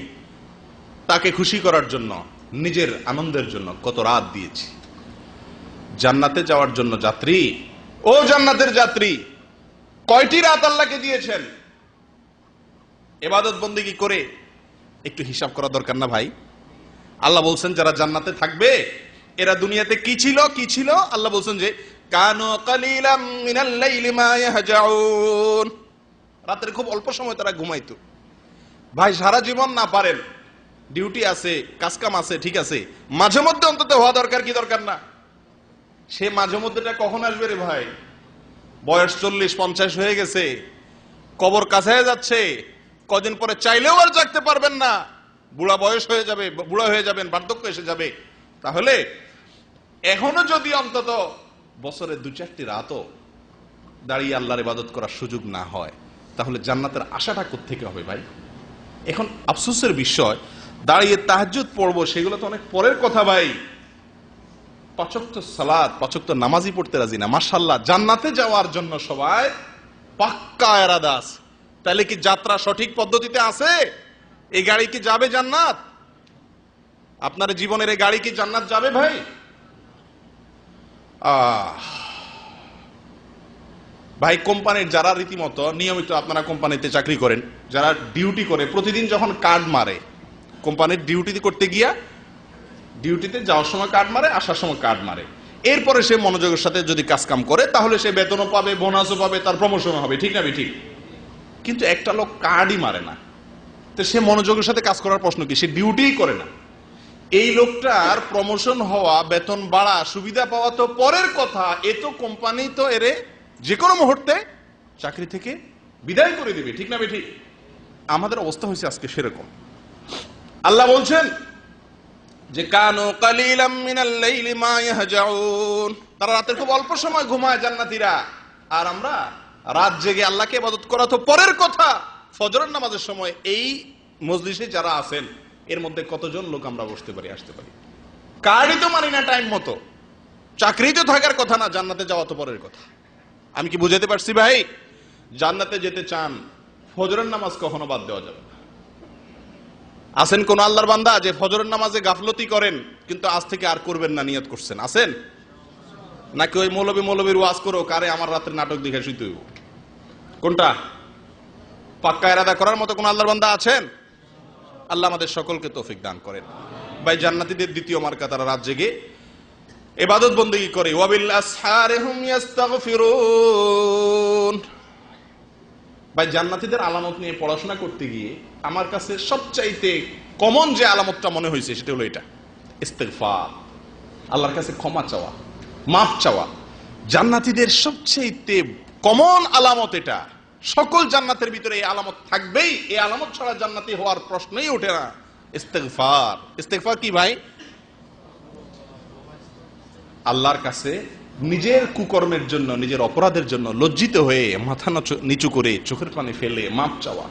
তাকে খুশি করার জন্য, নিজের আনন্দের জন্য কত রাত দিয়েছি। জান্নাতে যাওয়ার জন্য যাত্রী, ও জান্নাতের যাত্রী, কয়টি রাত আল্লাহকে দিয়েছেন? ইবাদত বন্দেগী করে একটু হিসাব করা দরকার না ভাই? আল্লাহ বলছেন যারা জান্নাতে থাকবে এরা দুনিয়াতে কি ছিল, কি ছিল? আল্লাহ বলছেন যে কানু কালিলাম মিনাল লাইলি মা ইয়াহজাউন, রাতের খুব অল্প সময় তারা ঘুমাইতো। ভাই, সারা জীবন না পারেন, ডিউটি আছে, কাজকাম আছে, ঠিক আছে, মাঝে মধ্যে অন্তত হওয়া দরকার, কি দরকার না? সে মাঝে মধ্যেটা কখন আসবে রে ভাই? বয়স 40-50 হয়ে গেছে, কবর কাছে যাচ্ছে, কদিন পরে চাইলেও আর জাগতে পারবেন না, বুড়া বয়স হয়ে যাবে, বুড়া হয়ে যাবেন, বার্ধক্য এসে যাবে। তাহলে এখনো যদি অন্তত বছরে 2-4টি রাতও দাঁড়িয়ে আল্লাহর ইবাদত করার সুযোগ না হয়, তাহলে জান্নাতের আশাটা কোত্থেকে হবে ভাই? এখন আফসোসের বিষয়, দাঁড়িয়ে তাহাজ্জুদ পড়বো সেগুলো তো অনেক পরের কথা ভাই। 5 ওয়াক্ত সালাত, 5 ওয়াক্ত নামাজই পড়তে রাজি না। মাশাআল্লাহ, জান্নাতে যাওয়ার জন্য সবাই পাক্কা ইরাদা আছে। তাহলে কি যাত্রা সঠিক পদ্ধতিতে আছে? এই গাড়ি কি যাবে জান্নাত? আপনার জীবনের এই গাড়ি কি জান্নাত যাবে ভাই? ভাই, কোম্পানির যারা রীতিমতো নিয়মিত, আপনারা কোম্পানিতে চাকরি করেন, যারা ডিউটি করে, প্রতিদিন যখন কার্ড মারে, কোম্পানির ডিউটি করতে গিয়া ডিউটিতে যাওয়ার সময় কার্ড মারে, আসার সময় কার্ড মারে, এরপরে সে মনোযোগের সাথে যদি কাজকাম করে তাহলে সে বেতনও পাবে, বোনাসও পাবে, তার প্রমোশনও হবে, ঠিক না ঠিক? কিন্তু একটা লোক কার্ডই মারে না, তো সে মনোযোগের সাথে কাজ করার প্রশ্ন কি? সে ডিউটিই করে না। এই লোকটার প্রমোশন হওয়া, বেতন বাড়া, সুবিধা পাওয়া তো পরের কথা, এ তো কোম্পানি তো এরে যে কোনো মুহূর্তে চাকরি থেকে বিদায় করে দিবে, ঠিক না ঠিক? আমাদের অবস্থা হয়েছে আজকে সেরকম। আল্লাহ বলছেন যে কানু কালিলাম মিনাল লাইলি মা ইয়াহজাউন, তারা রাতের খুব অল্প সময় ঘুমায় জান্নাতীরা, আর আমরা রাত জেগে আল্লাহকে ইবাদত করা তো পরের কথা। ফজরের নামাজের সময় এই মজলিসে যারা আছেন এর মধ্যে কতজন লোক আমরা বসতে পারি, আসতে পারি? কার্ডই তো মানি না টাইম মতো, চাকরি তো থাকার কথা না, জান্নাতে যাওয়া তো পরের কথা। আমি কি বুঝাতে পারছি ভাই? জান্নাতে যেতে চান, ফজরের নামাজ কখনো বাদ দেওয়া যাবে না। আছেন কোন আল্লাহর বান্দা যে ফজরের নামাজে গাফলতি করেন কিন্তু আজ থেকে আর করবেন না নিয়ত করছেন? আছেন? নাকি ওই মৌলবীর ওয়াজ করো, কারে আমার রাতের নাটক দেখে শুইতে হইব? কোনটা? পাক্কা ইরাদা করার মতো কোন আল্লাহর বান্দা আছেন? আল্লাহ আমাদের সকলকে তৌফিক দান করেন। ভাই, জান্নাতীদের দ্বিতীয় মার্কা, তারা রাত জেগে ইবাদত বন্দেগী করে। ওয়াবিল আসহারি হুম ইস্তাগফিরুন। ভাই, জান্নাতীদের আলামত নিয়ে পড়াশোনা করতে গিয়ে আমার কাছে সবচাইতে কমন যে আলামতটা মনে হয়েছে সেটা হলো এটা, ইস্তিগফার, আল্লাহর কাছে ক্ষমা চাওয়া, মাফ চাওয়া। জান্নাতীদের সবচাইতে কমন আলামত এটা। সকল জান্নাতের ভিতরে এই আলামত থাকবেই, এই আলামত ছাড়া জান্নাতি হওয়ার প্রশ্নই ওঠে না। ইস্তিগফার। ইস্তিগফার কি ভাই? আল্লাহর কাছে নিজের কুকর্মের জন্য, নিজের অপরাধের জন্য লজ্জিত হয়ে মাথা নিচু করে চোখের পানি ফেলে মাপ চাওয়া,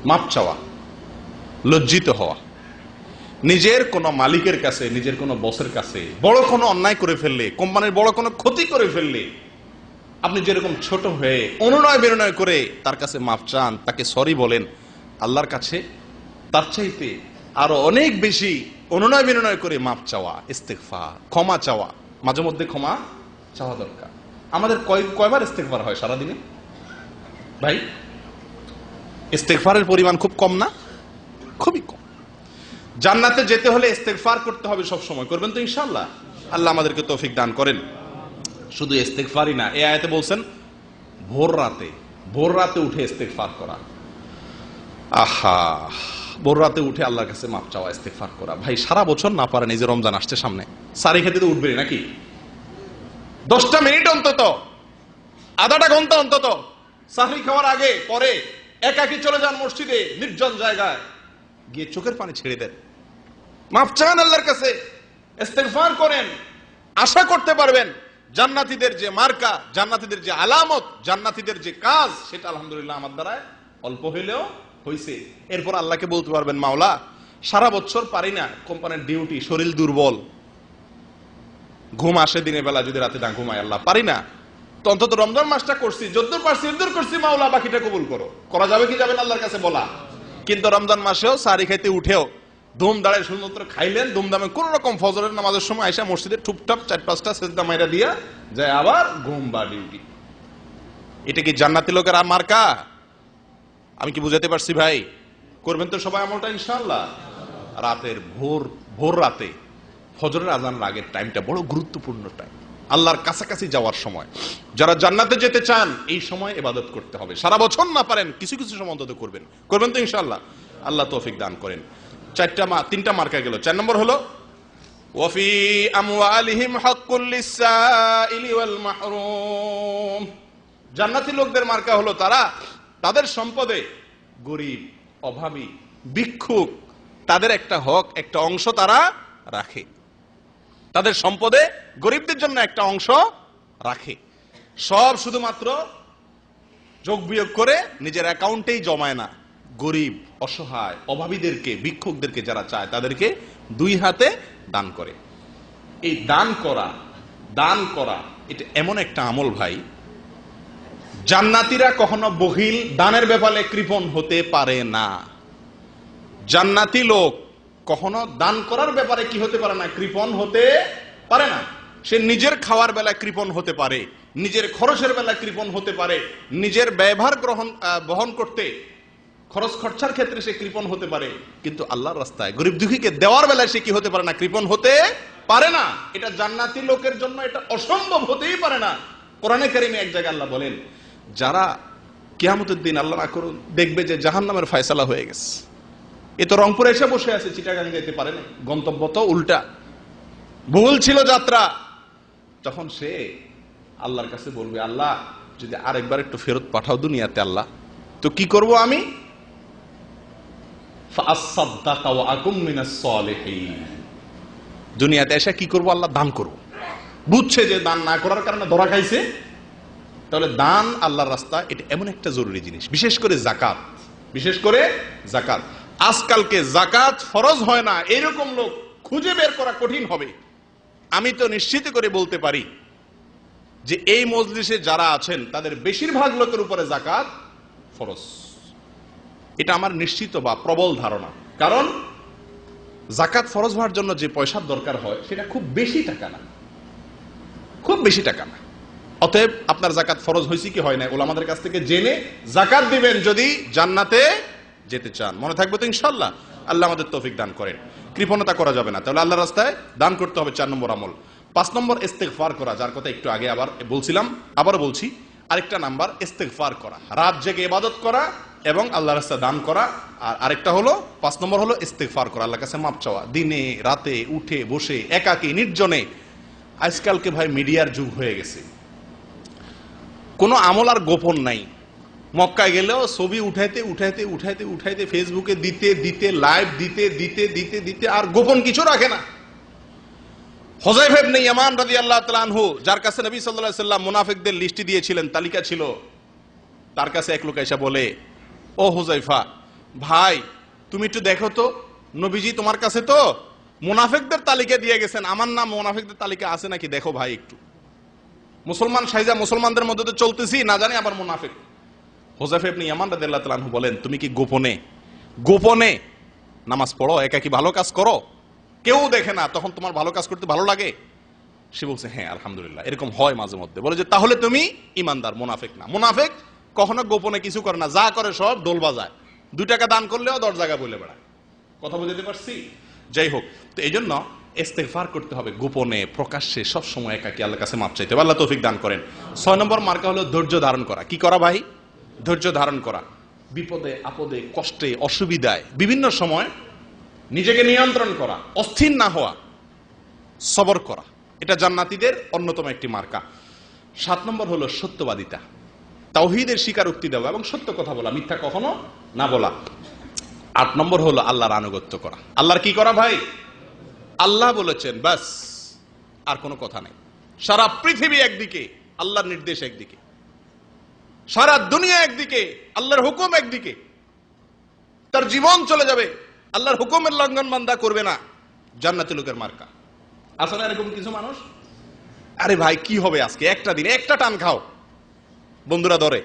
মাপ চাওয়া, লজ্জিত হওয়া। নিজের কোন মালিকের কাছে, নিজের কোন বসের কাছে বড় কোনো অন্যায় করে ফেললে, কোম্পানির বড় কোনো ক্ষতি করে ফেললে আপনি যেরকম ছোট হয়ে অনুনয় বিনয় করে তার কাছে মাপ চান, তাকে সরি বলেন, আল্লাহর কাছে তার চাইতে আরো অনেক বেশি অনুনয় বিনয় করে মাপ চাওয়া, ইস্তিগফার, ক্ষমা চাওয়া। মাঝে মধ্যে ক্ষমা চাওয়া দরকার। আমাদের কয়বার ইস্তিগফার হয় সারাদিনে? ভাই, ইস্তিগফারের পরিমাণ খুব কম না? খুবই কম। জান্নাতে যেতে হলে ইস্তিগফার করতে হবে সব সময়। করবেন তো ইনশাআল্লাহ? আল্লাহ আমাদেরকে তৌফিক দান করেন। শুধু ইস্তিগফারই না, এই আয়াতে বলছেন ভোর রাতে উঠে ইস্তিগফার করা। আহা, ভোর রাতে উঠে আল্লাহর কাছে মাপ চাওয়া, ইস্তিগফার করা। ভাই, সারা বছর না পারেন, এই যে রমজান আসছে সামনে, সারি খেতে তো উঠবে নাকি? 10টা মিনিট অন্তত, আধাটা ঘন্টা অন্তত সাহরি খাওয়ার আগে পরে একাকি চলে যান মসজিদে, নির্জন জায়গায় গিয়ে চোখের পানি ছেড়ে দেন, মাপ চান আল্লাহর কাছে, ইস্তিগফার করেন। আশা করতে পারবেন জান্নাতীদের যে মার্কা, জান্নাতীদের যে আলামত, জান্নাতীদের যে কাজ, সেটা আলহামদুলিল্লাহ আমার দ্বারা অল্প হইলেও হইছে। এরপর আল্লাহকে বলতে পারবেন, মাওলা সারা বছর পারি না, কোম্পানির ডিউটি, শরীর দুর্বল, ঘুম আসে দিনের বেলা, যদি রাতে না ঘুমাই, আল্লাহ পারি না, তো অন্তত রমজান মাসটা করছি, যদ্দূর পারছি এদ্দূর করছি, মাওলা বাকিটা কবুল করো। করা যাবে কি যাবে না আল্লাহর কাছে বলা? কিন্তু রমজান মাসেও সারি খাইতে উঠেও ধুম দাঁড়ায় শুধুমাত্র খাইলেন, ধুমধামে কোন রকম ফজরের নামাজের সময় আইসা মসজিদে টুপটাপ 4-5টা সেজদা মাইরা দিয়া যায়, আবার ঘুম বা ডিউটি। এটা কি জান্নাতি লোকের মার্কা? আমি কি বুঝাতে পারছি ভাই? করবেন তো সবাই আমলটা ইনশাআল্লাহ। রাতের ভোর রাতে ফজরের আজানের আগের টাইমটা বড় গুরুত্বপূর্ণ টাইম, আল্লাহর কাছাকাছি যাওয়ার সময়। যারা জান্নাতে যেতে চান এই সময় ইবাদত করতে হবে। সারা বছর না পারেন, কিছু কিছু সময় অন্তত করবেন। করবেন তো ইনশাআল্লাহ? আল্লাহ তৌফিক দান করেন। 3টা মার্কা গেল। 4 নম্বর হলো ওয়াফি আমওয়ালিহিম হাক্কুল লিসাইলি ওয়াল মাহরুম। জান্নাতি লোকদের মার্কা হলো তাদের সম্পদে গরিব, অভাবী, ভিক্ষুক, তাদের একটা হক, একটা অংশ তারা রাখে। তাদের সম্পদে গরিবদের জন্য একটা অংশ রাখে। সব শুধুমাত্র যোগ বিয়োগ করে নিজের অ্যাকাউন্টেই জমায় না। গরিব, অসহায়, অভাবীদেরকে, ভিক্ষুকদেরকে যারা চায় তাদেরকে 2 হাতে দান করে। এই দান করা এটা এমন একটা আমল ভাই, জান্নাতীরা কখনো বখিল, দানের ব্যাপারে কৃপণ হতে পারে না। জান্নাতি লোক কখনো দান করার ব্যাপারে কি হতে পারে না? কৃপণ হতে পারে না। সে নিজের খাওয়ার বেলায় কৃপণ হতে পারে, নিজের খরচের বেলায় কৃপণ হতে পারে, নিজের ব্যয়ভার বহন করতে, খরচ খরচার ক্ষেত্রে সে কৃপণ হতে পারে, কিন্তু আল্লাহর রাস্তায় গরিব দুঃখীকে দেওয়ার বেলায় সে কি হতে পারে না? কৃপণ হতে পারে না। এটা জান্নাতি লোকের জন্য এটা অসম্ভব, হতেই পারে না। কোরআনে কারিমে এক জায়গায় আল্লাহ বলেন, যারা কিয়ামতের দিন আল্লাহ না করুন দেখবে যে জাহান্নামের ফয়সালা হয়ে গেছে, এ তো রংপুরে এসে বসে আছে, চিটাগাং যেতে পারে না, গন্তব্য তো উল্টা, ভুল ছিল যাত্রা। তখন সে আল্লাহর কাছে বলবে, আল্লাহ যদি আরেকবার একটু ফেরত পাঠাও দুনিয়াতে, আল্লাহ তো কি করব আমি? দুনিয়াতে এসে কি করব? আল্লাহ দান করব। বুঝছে যে দান না করার কারণে ধরা খাইছে, তাহলে দান আল্লাহর রাস্তা এটা এমন একটা জরুরি জিনিস। বিশেষ করে জাকাত। আজকালকে জাকাত ফরজ হয় না এরকম লোক খুঁজে বের করা কঠিন হবে। আমি তো নিশ্চিত করে বলতে পারি যে এই মজলিসে যারা আছেন তাদের বেশিরভাগ লোকের উপরে জাকাত ফরজ। এটা আমার নিশ্চিত বা প্রবল ধারণা। কারণ জাকাত ফরজ হওয়ার জন্য যে পয়সার দরকার হয় সেটা খুব বেশি টাকা না, অতএব আপনার জাকাত ফরজ হয়েছে কি হয় না ওলামাদের কাছ থেকে জেনে জাকাত দিবেন যদি জান্নাতে যেতে চান। মনে থাকবে তো ইনশাআল্লাহ? আল্লাহ আমাদের তৌফিক দান করেন। কৃপণতা করা যাবে না, তাহলে আল্লাহর রাস্তায় দান করতে হবে। 4 নম্বর আমল। 5 নম্বর ইস্তেগফার করা, যার কথা একটু আগে আবার বলছিলাম, আবারও বলছি। আরেকটা নাম্বার ইস্তেগফার করা, রাত জেগে ইবাদত করা এবং আল্লাহর রাস্তায় দান করা। আর আরেকটা হলো 5 নম্বর হলো ইস্তেগফার করা, আল্লাহর কাছে মাপ চাওয়া, দিনে রাতে উঠে বসে একাকী নির্জনে। আজকালকে ভাই মিডিয়ার যুগ হয়ে গেছে, কোনো আমল আর গোপন নাই। মক্কায় গেলেও ছবি উঠাইতে উঠাইতে উঠাইতে উঠাইতে ফেসবুকে দিতে দিতে লাইভ দিতে দিতে দিতে দিতে আর গোপন কিছু রাখে না। হুযায়ফা ইবনে ইয়ামান রাদিয়াল্লাহু তাআলা আনহু, যার কাছে নবী সাল্লাল্লাহু আলাইহি ওয়াসাল্লাম মুনাফিকদের লিস্টি দিয়েছিলেন, তালিকা ছিল, তার কাছে এক লোক এসে বলে, ও হুযায়ফা ভাই তুমি একটু দেখো তো, নবীজি তোমার কাছে তো মুনাফিকদের তালিকা দিয়ে গেছেন, আমার নাম মুনাফিকদের তালিকা আছে নাকি দেখো ভাই একটু। মুসলমান সাইজা মুসলমানদের মধ্যে তো চলতেছি, না জানি আবার মুনাফিক। হুযায়ফা ইবনে ইয়ামান রাদিয়াল্লাহু তাআলা আনহু বলেন, তুমি কি গোপনে গোপনে নামাজ পড়ো, একাকী ভালো কাজ করো, কেউ দেখে না, তখন তোমার ভালো কাজ করতে ভালো লাগে? সে বলছে হ্যাঁ আলহামদুলিল্লাহ, এরকম হয় মাঝে মধ্যে। বলে যে তাহলে তুমি ইমানদার, মুনাফিক না। মুনাফিক কখনো গোপনে কিছু করে না, যা করে সব দোল বাজায়, 2 টাকা দান করলেও 10 জায়গা বলে বেড়ায়। কথা বুঝতে পারছি? যাই হোক, তো এই জন্য ইস্তেগফার করতে হবে গোপনে প্রকাশ্যে, সব সময় একাকী আল্লাহর কাছে মাপ চাইতে হবে। আল্লাহ তৌফিক দান করেন। 6 নম্বর মার্কা হলো ধৈর্য ধারণ করা। কি করা ভাই? ধৈর্য ধারণ করা। বিপদে আপদে কষ্টে অসুবিধায় বিভিন্ন সময় নিজেকে নিয়ন্ত্রণ করা, অস্থির না হওয়া, সবর করা, এটা জান্নাতীদের অন্যতম একটি মার্কা। 7 নম্বর হলো সত্যবাদিতা, তাওহীদের স্বীকারোক্তি দেওয়া এবং সত্য কথা বলা, মিথ্যা কখনো না বলা। 8 নম্বর হলো আল্লাহর আনুগত্য করা। আল্লাহর কি করা ভাই? আল্লাহ বলেছেন ব্যাস, আর কোনো কথা নেই। সারা পৃথিবী একদিকে, আল্লাহর নির্দেশ একদিকে, সারা দুনিয়া একদিকে, আল্লাহর হুকুম একদিকে, তার জীবন চলে যাবে, আল্লাহর হুকুমের লঙ্ঘন বান্দা করবে না, জান্নাতি লোকের মার্কা। আসলে এরকম কিছু মানুষ, আরে ভাই কি হবে আজকে, একটা দিন একটা টান খাও, বন্ধুরা ধরে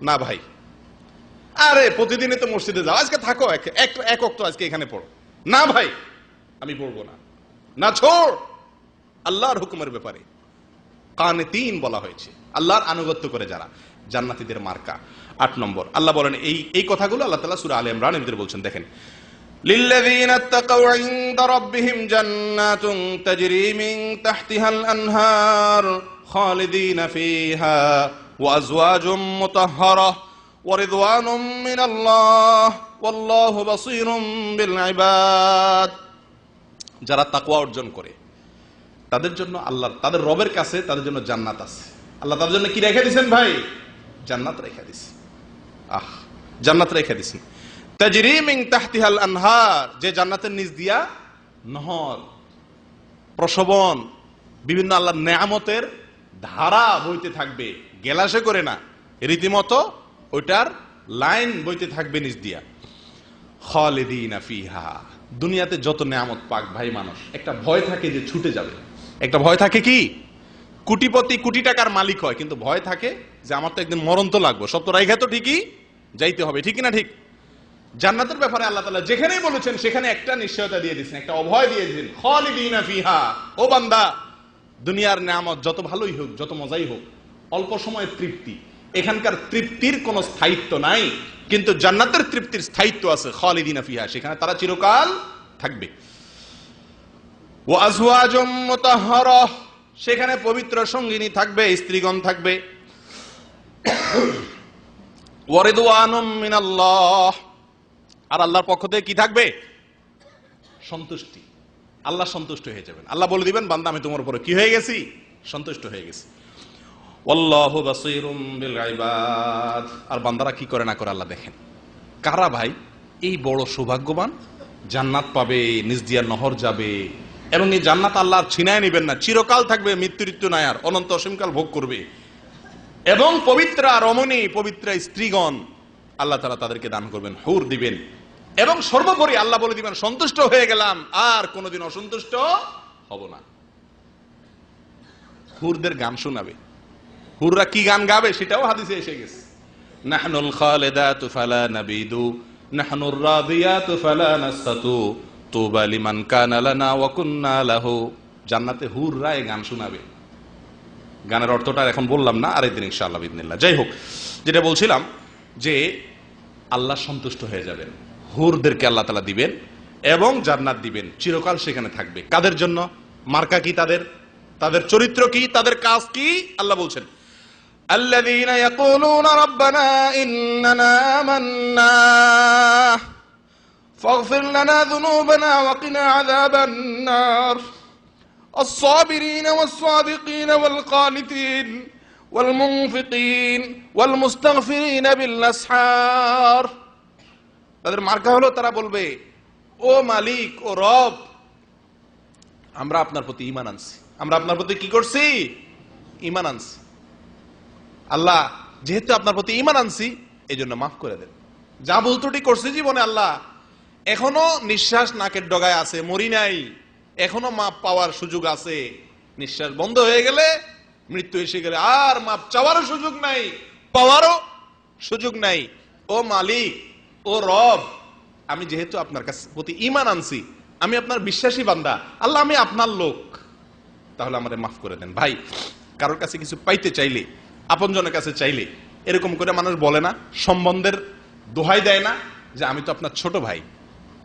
না ভাই, আরে প্রতিদিনই তো মসজিদে যাও, আজকে থাকো এক ওয়াক্ত আজকে এখানে পড়ো না ভাই, আমি পড়বো না, না ছোড়। আল্লাহর হুকুমের ব্যাপারে কানিতিন বলা হয়েছে, আল্লাহর আনুগত্য করে যারা, জান্নাতীদের মার্কা। 8 নম্বর আল্লাহ বলেন এই কথাগুলো আল্লাহ তাআলা সূরা আলে ইমরানের ভিতরে বলছেন, দেখেন, লিল্লাযীনা তাকাউ ইনদা রাব্বিহিম জান্নাতুন তাজরি মিন তাহতিহাল আনহার খালিদিনা ফিহা ওয়া আজওয়াজুম মুতাহহারাহ ওয়া রিদওয়ানুম মিনাল্লাহ ওয়াল্লাহু বাসীরুম বিল ইবাদ। যারা তাকওয়া অর্জন করে তাদের জন্য আল্লাহ, তাদের রবের কাছে তাদের জন্য জান্নাত আছে। আল্লাহ তাদের জন্য কি রেখে দিয়েছেন ভাই? জান্নাত রেখে দিয়েছেন। জান্নাত রেখে দিয়েছেন। তাজরি মিন তাহতিহাল আনহার, যে জান্নাতের নিচ দিয়া নহর, প্রসবন, বিভিন্ন আল্লাহর নেয়ামতের ধারা বইতে থাকবে, গেলাসে করে না, রীতিমতো ওইটার লাইন বইতে থাকবে নিচ দিয়া। খালিদিনা ফিহা, দুনিয়াতে যত নেয়ামত পাক ভাই মানুষ, একটা ভয় থাকে যে ছুটে যাবে, একটা ভয় থাকে কি, কোটিপতি কোটি টাকার মালিক হয়, কিন্তু ভয় থাকে যে আমার তো একদিন মরণ তো লাগবে, সব তো রাইখা তো ঠিকই যাইতে হবে, ঠিক না ঠিক? জান্নাতের ব্যাপারে আল্লাহ তাআলা যেখানেই বলেছেন সেখানে একটা নিশ্চয়তা দিয়ে দিয়েছেন, একটা অভয় দিয়ে দিয়েছেন, খালিদিনা ফিহা। ও বান্দা, দুনিয়ার নেয়ামত যত ভালোই হোক, যত মজাই হোক, অল্প সময়ের তৃপ্তি, এখানকার তৃপ্তির কোনো স্থায়িত্ব নাই, কিন্তু জান্নাতের তৃপ্তির স্থায়িত্ব আছে, খালিদিনা ফিহা, সেখানে তারা চিরকাল থাকবে। ওয়া আজওয়াজুম মুতাহহারাহ, সেখানে পবিত্র সঙ্গিনী থাকবে, স্ত্রীগণ থাকবে। ওয়া রিদওয়ানুম মিনাল্লাহ, আর আল্লাহর পক্ষ থেকে কি থাকবে? সন্তুষ্টি। আল্লাহ সন্তুষ্ট হয়ে যাবেন, আল্লাহ বলে দিবেন বান্দা আমি তোমার উপরে কি হয়ে গেছি? সন্তুষ্ট হয়ে গেছি। আল্লাহু বাসীরুম বিল ইবাদ, আর বান্দারা কি করে না করে আল্লাহ দেখেন। কারা ভাই এই বড় সৌভাগ্যবান, জান্নাত পাবে, নিজ দিয়া নহর যাবে, এবং এই জান্নাত আল্লাহ ছিনায় নিবেন না, চিরকাল থাকবে, মৃত্যু নাই আর, অনন্ত অসীমকাল ভোগ করবে, এবং পবিত্রা রমণী, পবিত্র স্ত্রীগণ আল্লাহ তাআলা তাদেরকে দান করবেন, হুর দিবেন, এবং সর্বোপরি আল্লাহ বলে দিবেন সন্তুষ্ট হয়ে গেলাম, আর কোনোদিন অসন্তুষ্ট হব না। হুরদের গান শোনাবে, হুররা কি গান গাবে সেটাও হাদিসে এসে গেছে। নাহনুল খালিদাতু ফালা নাবিদু নাহনুর রাদিয়াতু ফালা নাসতু তুবা লিমান কানা লানা ওয়া কুন্না লাহু। জান্নাতে হুররা এই গান শোনাবে, গানের অর্থটা এখন বললাম না, আরেকদিন ইনশাআল্লাহ বিদিনিল্লাহ। যাই হোক, যেটা বলছিলাম যে আল্লাহ সন্তুষ্ট হয়ে যাবেন, হুরদেরকে আল্লাহ তাআলা দিবেন এবং জান্নাত দিবেন, চিরকাল সেখানে থাকবে। কাদের জন্য? মার্কা কি তাদের? তাদের চরিত্র কি? তাদের কাজ কি? আল্লাহ বলছেন আল্লাযীনা ইয়াকুলুনা রাব্বানা ইন্নানা আমান্না ফাগফির লানা যুনুবানা ওয়া কিনা আযাবান নার الصابرين والصادقين والقانتين والمنفقين والمستغفرين بالأسحار। তাদের মার্কা হলো তারা বলবে, ও মালিক, ও রব, আমরা আপনার প্রতি ঈমান আনছি, আমরা আপনার প্রতি কি করছি? ঈমান আনছি। আল্লাহ, যেহেতু আপনার প্রতি ঈমান আনছি, এই জন্য মাফ করে দেন। যা ভুল ত্রুটি করছি জীবনে আল্লাহ, এখনো নিঃশ্বাস নাকের ডগায় আছে, মরি নাই, এখনো মাপ পাওয়ার সুযোগ আছে। নিঃশ্বাস বন্ধ হয়ে গেলে, মৃত্যু এসে গেলে আর মাপ চাওয়ারও সুযোগ নাই, পাওয়ারও সুযোগ নাই। ও মালিক, ও রব, আমি যেহেতু আপনার কাছে প্রতি ঈমান আনছি, আমি আপনার বিশ্বাসী বান্দা, আল্লাহ আমি আপনার লোক, তাহলে আমাদের মাফ করে দেন। ভাই, কারোর কাছে কিছু পাইতে চাইলে, আপনজনের কাছে চাইলে এরকম করে মানুষ বলে না, সম্বন্ধের দোহাই দেয় না যে আমি তো আপনার ছোট ভাই,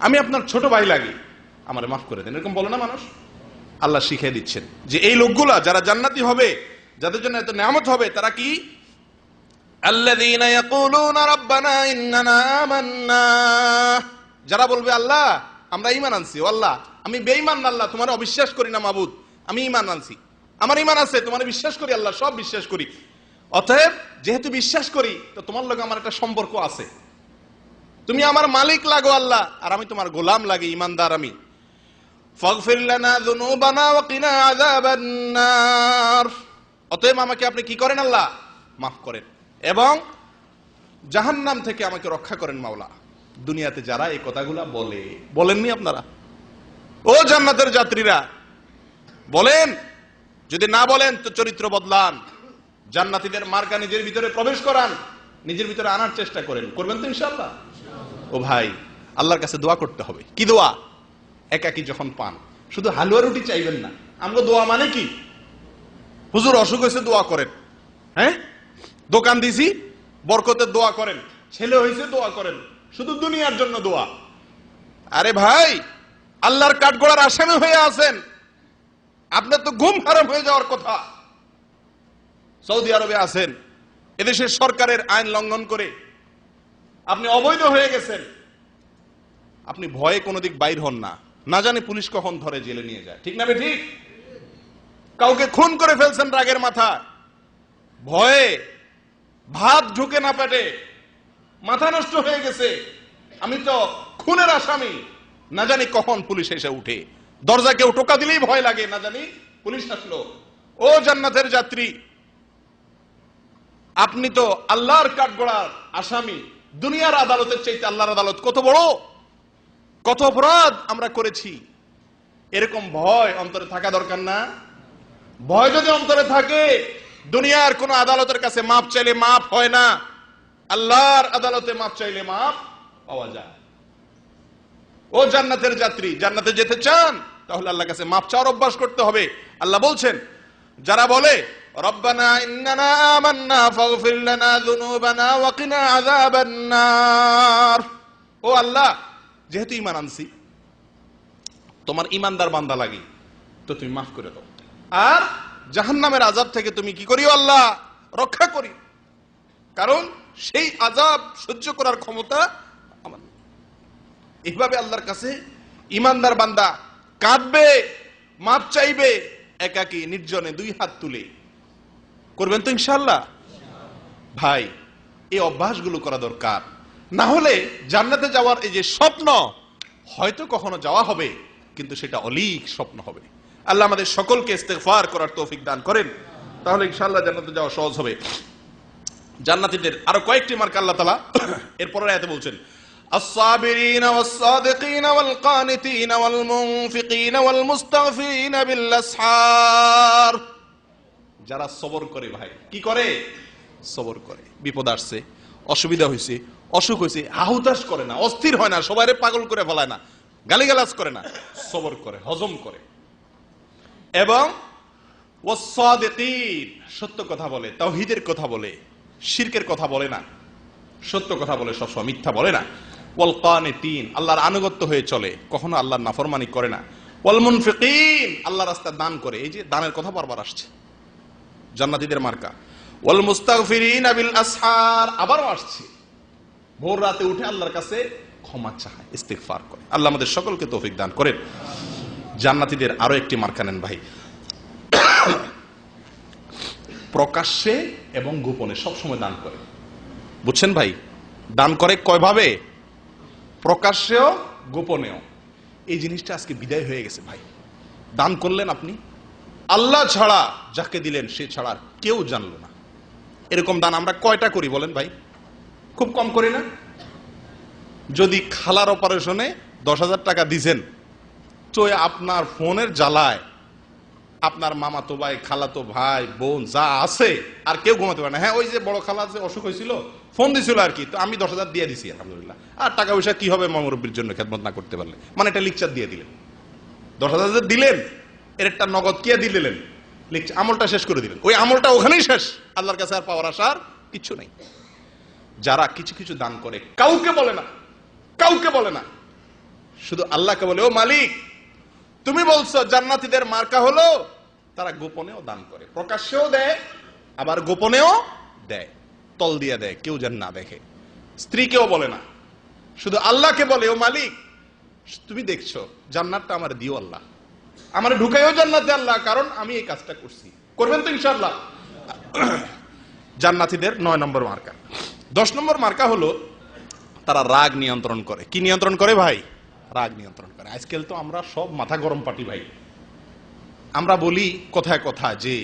আমি আপনার ছোট ভাই লাগি, আমারে মাফ করে দেন, এরকম বলে না মানুষ? আল্লাহ শিখিয়ে দিচ্ছেন যে এই লোকগুলা যারা জান্নাতি হবে, যাদের জন্য এত নিয়ামত হবে, তারা কি? আল্লাযীনা ইয়াকুলুনা রাব্বানা ইন্নানা আমান্না, যারা বলবে আল্লাহ আমরা ঈমান আনছি, ও আল্লাহ আমি বেঈমান না, আল্লাহ তোমার অবিশ্বাস করি না মাবুদ, আমি ঈমান আনছি, আমার ঈমান আছে, তোমার বিশ্বাস করি আল্লাহ, সব বিশ্বাস করি। অতএব যেহেতু বিশ্বাস করি, তো তোমার লগে আমার একটা সম্পর্ক আছে, তুমি আমার মালিক লাগো আল্লাহ, আর আমি তোমার গোলাম লাগি, ঈমানদার আমি। ফাগফির লানা যুনুবানা ওয়া কিনা আযাবান নার, অতএব আমাকে আপনি কি করেন আল্লাহ? মাফ করেন এবং জাহান্নাম থেকে আমাকে রক্ষা করেন মাওলা। দুনিয়াতে যারা এই কথাগুলা বলে, বলেননি আপনারা? ও জান্নাতের যাত্রীরা, বলেন। যদি না বলেন তো চরিত্র বদলান, জান্নাতীদের মার্কা নিজের ভিতরে প্রবেশ করান, নিজের ভিতরে আনার চেষ্টা করেন, করবেন তো ইনশাআল্লাহ? ও ভাই, আল্লাহর কাছে দোয়া করতে হবে। কি দোয়া? একাকী যখন পান, শুধু হালুয়া রুটি চাইবেন না। আমরা দোয়া মানে কি? হুজুর অসুখ হয়েছে দোয়া করেন, হ্যাঁ, দোকান দিছি বরকতের দোয়া করেন, ছেলে হয়েছে দোয়া করেন, শুধু দুনিয়ার জন্য দোয়া। আরে ভাই, আল্লাহর কাঠগড়ার আসামি হয়ে আছেন, আপনার তো ঘুম হারাম হয়ে যাওয়ার কথা। সৌদি আরবে আছেন, এদেশের সরকারের আইন লঙ্ঘন করে আপনি অবৈধ হয়ে গেছেন, আপনি ভয়ে কোনো দিক বাইর হন না, না জানি পুলিশ কখন ধরে জেলে নিয়ে যায়, ঠিক না বে ঠিক? কাউকে খুন করে ফেলছেন রাগের মাথা, ভয়ে ভাত ঢুকে না পেটে, মাথা নষ্ট হয়ে গেছে, আমি তো খুনের আসামি, না জানি কখন পুলিশ এসে উঠে, দরজা কেউ টোকা দিলেই ভয় লাগে, না জানি পুলিশ আসলো। ও জান্নাতের যাত্রী, আপনি তো আল্লাহর কাঠগড়ার আসামি। দুনিয়ার আদালতের চাইতে আল্লাহর আদালত কত বড়, কত অপরাধ আমরা করেছি, এরকম ভয় অন্তরে থাকা দরকার না? ভয় যদি অন্তরে থাকে, দুনিয়ার কোন আদালতের কাছে মাপ চাইলে মাপ হয় না, আল্লাহর আদালতে মাপ চাইলে মাপ পাওয়া যায়। ও জান্নাতের যাত্রী, জান্নাতে যেতে চান, তাহলে আল্লাহর কাছে মাপ চাওয়ার অভ্যাস করতে হবে। আল্লাহ বলছেন, যারা বলে রব্বানা ইন্নানা আমান্না ফাগফির লানা যুনুবানা ওয়া কিনা আযাবান নার, ও আল্লাহ যেহেতু ঈমান আনছি, তোমার ঈমানদার বান্দা লাগি, তো তুমি মাফ করে দাও, আর জাহান্নামের আযাব থেকে তুমি কি করিও আল্লাহ? রক্ষা করি, কারণ সেই আযাব সহ্য করার ক্ষমতা আমার। এইভাবে আল্লাহর কাছে ঈমানদার বান্দা কাঁদবে, মাপ চাইবে, একাকী নির্জনে দুই হাত তুলে। করবেন তো ইনশাআল্লাহ? ভাই, এই অভ্যাসগুলো করা দরকার, না হলে জান্নাতে যাওয়ার এই যে স্বপ্ন, হয়তো কখনো যাওয়া হবে, কিন্তু সেটা অলীক স্বপ্ন হবে। আল্লাহ আমাদের সকলকে ইস্তেগফার করার তৌফিক দান করেন, তাহলে ইনশাআল্লাহ জান্নাতে যাওয়া সহজ হবে। জান্নাতীদের আরো কয়েকটি মার্কা আল্লাহ তাআলা এরপরের আয়াতে বলছেন, الصابرين والصادقين والقانتين والمنفقين والمستغفرين بالأسحار, যারা সবর করে। ভাই কি করে? সবর করে। বিপদ আসছে, অসুবিধা হয়েছে, অসুখ হয়েছে, হাহুতাশ করে না, অস্থির হয় না, সবাইরে পাগল করে ফেলায় না, গালিগালাজ করে না, সবর করে, হজম করে। এবং ওয়াস-সাদিকিন, সত্য কথা বলে, তাওহীদের কথা বলে, শিরকের কথা বলে না, সত্য কথা বলে, সবসময় মিথ্যা বলে না। ওয়াল কানিতিন, আল্লাহর আনুগত্য হয়ে চলে, কখনো আল্লাহর নাফরমানি করে না। ওয়াল মুনফিকিন, আল্লাহর রাস্তায় দান করে, এই যে দানের কথা বারবার আসছে, জান্নাতীদের মার্কা। ওয়াল মুস্তাগফিরিনা বিল আসহার, আবারও আসছে, ভোর রাতে উঠে আল্লাহর কাছে ক্ষমা চায়, ইস্তিগফার করে। আল্লাহ আমাদের সকলকে তৌফিক দান করেন। জান্নাতীদের আরো একটি মার্কা নেন ভাই, প্রকাশ্যে এবং গোপনে সবসময় দান করে। বুঝছেন ভাই, দান করে কয়ভাবে? প্রকাশ্যেও গোপনেও। এই জিনিসটা আজকে বিদায় হয়ে গেছে ভাই। দান করলেন আপনি, আল্লাহ ছাড়া যাকে দিলেন সে ছাড়া আর কেউ জানলো না। এরকম দান আমরা কয়টা করি বলেন ভাই? খুব কম করি না? যদি খালার অপারেশনে 10,000 টাকা দিছেন, তো আপনার ফোনের জ্বালায় আপনার মামাতো ভাই, খালাতো ভাই, বোন যা আছে আর কেউ ঘুমাতে পারে না। হ্যাঁ, ওই যে বড় খালা আছে, অসুখ হয়েছিল, ফোন দিছিল আর কি, তো আমি 10,000 দিয়ে দিছি আলহামদুলিল্লাহ। আর টাকা পয়সা কি হবে মুরব্বির জন্য খেদমত না করতে পারলে? মানে এটা লিকচার দিয়ে দিলেন। 10,000 দিলেন, এর একটা নগদ কে দিলেন, আমলটা শেষ করে দিলেন। ওই আমলটা ওখানেই শেষ, আল্লাহর কাছে আর পাওয়ার আসার কিছু নেই। যারা কিছু কিছু দান করে, কাউকে বলে না, কাউকে বলে না, শুধু আল্লাহকে বলে, ও মালিক তুমি বলছো জান্নাতীদের মার্কা হলো তারা গোপনেও দান করে, প্রকাশ্যেও দেয়, আবার গোপনেও দেয়, তল দিয়ে দেয়, কেউ যেন না দেখে। স্ত্রীকেও বলে না, শুধু আল্লাহকে বলে, ও মালিক তুমি দেখছো, জান্নাতটা আমার দিও আল্লাহ, আমার ঢুকাইও জান্নাতে আল্লাহ, কারণ আমি এই কাজটা করছি। করবেন তো ইনশাআল্লাহ? জান্নাতীদের 9 নম্বর মার্কা। 10 নম্বর মার্কা হলো তারা রাগ নিয়ন্ত্রণ করে। কি নিয়ন্ত্রণ করে ভাই? রাগ নিয়ন্ত্রণ করে। আজকাল তো আমরা সব মাথা গরম পাটি ভাই। আমরা বলি কথায় কথা যে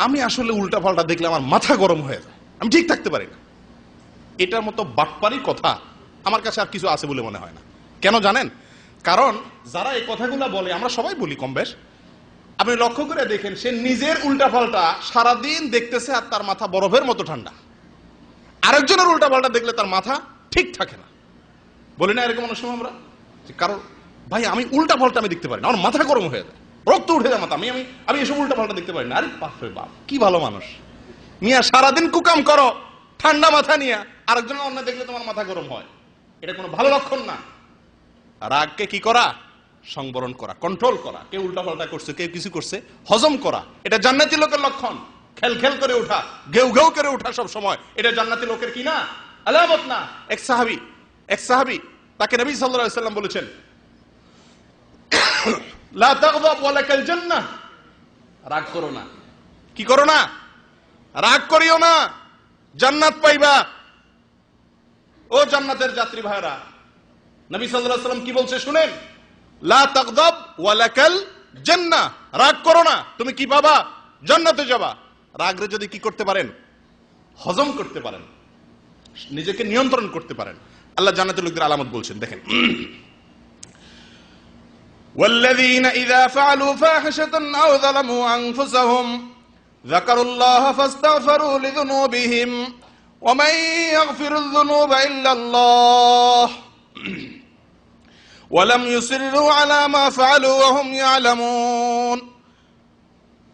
আমি আসলে উল্টা পাল্টা দেখলে আমার মাথা গরম হয়ে যায়, আমি ঠিক থাকতে পারি না। এটার মতো বাটপারি কথা আমার কাছে আর কিছু আছে বলে মনে হয় না। কেন জানেন? কারণ যারা এই কথাগুলো বলে, আমরা সবাই বলি কম বেশ, আপনি লক্ষ্য করে দেখেন, সে নিজের উল্টা পাল্টা সারাদিন দেখতেছে আর তার মাথা বরফের মতো ঠান্ডা। আরেকজনের উল্টা পাল্টা দেখলে তার মাথা ঠিক থাকে না। বলি না এরকম অনেক সময় আমরা? কারণ ভাই আমি উল্টা পাল্টা আমি দেখতে পারি না, আমার মাথা গরম হয়ে যায়, রক্ত উঠে যায় মাথা, আমি এসব উল্টা পাল্টা দেখতে পারি না। আরে বাপরে বাপ, কি ভালো মানুষ মিয়া, সারাদিন কুকাম করো ঠান্ডা মাথা নিয়ে, আরেকজন অন্য দেখলে তোমার মাথা গরম হয়, এটা কোনো ভালো লক্ষণ না। রাগকে কি করা? সংবরণ করা, কন্ট্রোল করা। কেউ উল্টা পাল্টা করছে, কেউ কিছু করছে, হজম করা, এটা জান্নাতি লোকের লক্ষণ। খেল খেল করে ওঠা, ঘেউ ঘেউ করে ওঠা সব সময়, এটা জান্নাতি লোকের কি না? আলামত না। এক সাহাবী তাকে নবী সাল্লাল্লাহু আলাইহি ওয়াসাল্লাম বলেছেন, লা তাগদাব ওয়া লাকাল জান্নাহ, রাগ করো না। কি করো না? রাগ করিও না, জান্নাত পাইবা। ও জান্নাতের যাত্রী ভাইরা, নবী সাল্লাল্লাহু আলাইহি ওয়াসাল্লাম কি বলছে শুনেন, লা তাগদাব ওয়া লাকাল জান্নাহ, রাগ করো না, তুমি কি পাবা? জান্নাতে যাবা। রাগরে যদি কি করতে পারেন? হজম করতে পারেন, নিজেকে নিয়ন্ত্রণ করতে পারেন, আল্লাহ জান্নাতের লোকদের আলামত বলছেন, দেখেন, ওয়াল্লাযীনা ইযা ফাআলু ফাহিশাতান আও যালামু আনফুসাহুম যাকারুল্লাহা ফাস্তাগফিরু লিযুনুবিহিম ওয়া মান ইয়াগফিরুয যুনুবা ইল্লাল্লাহ ওয়া লাম ইউসিররু আলা মা ফাআলু ওয়া হুম ইয়ালামুন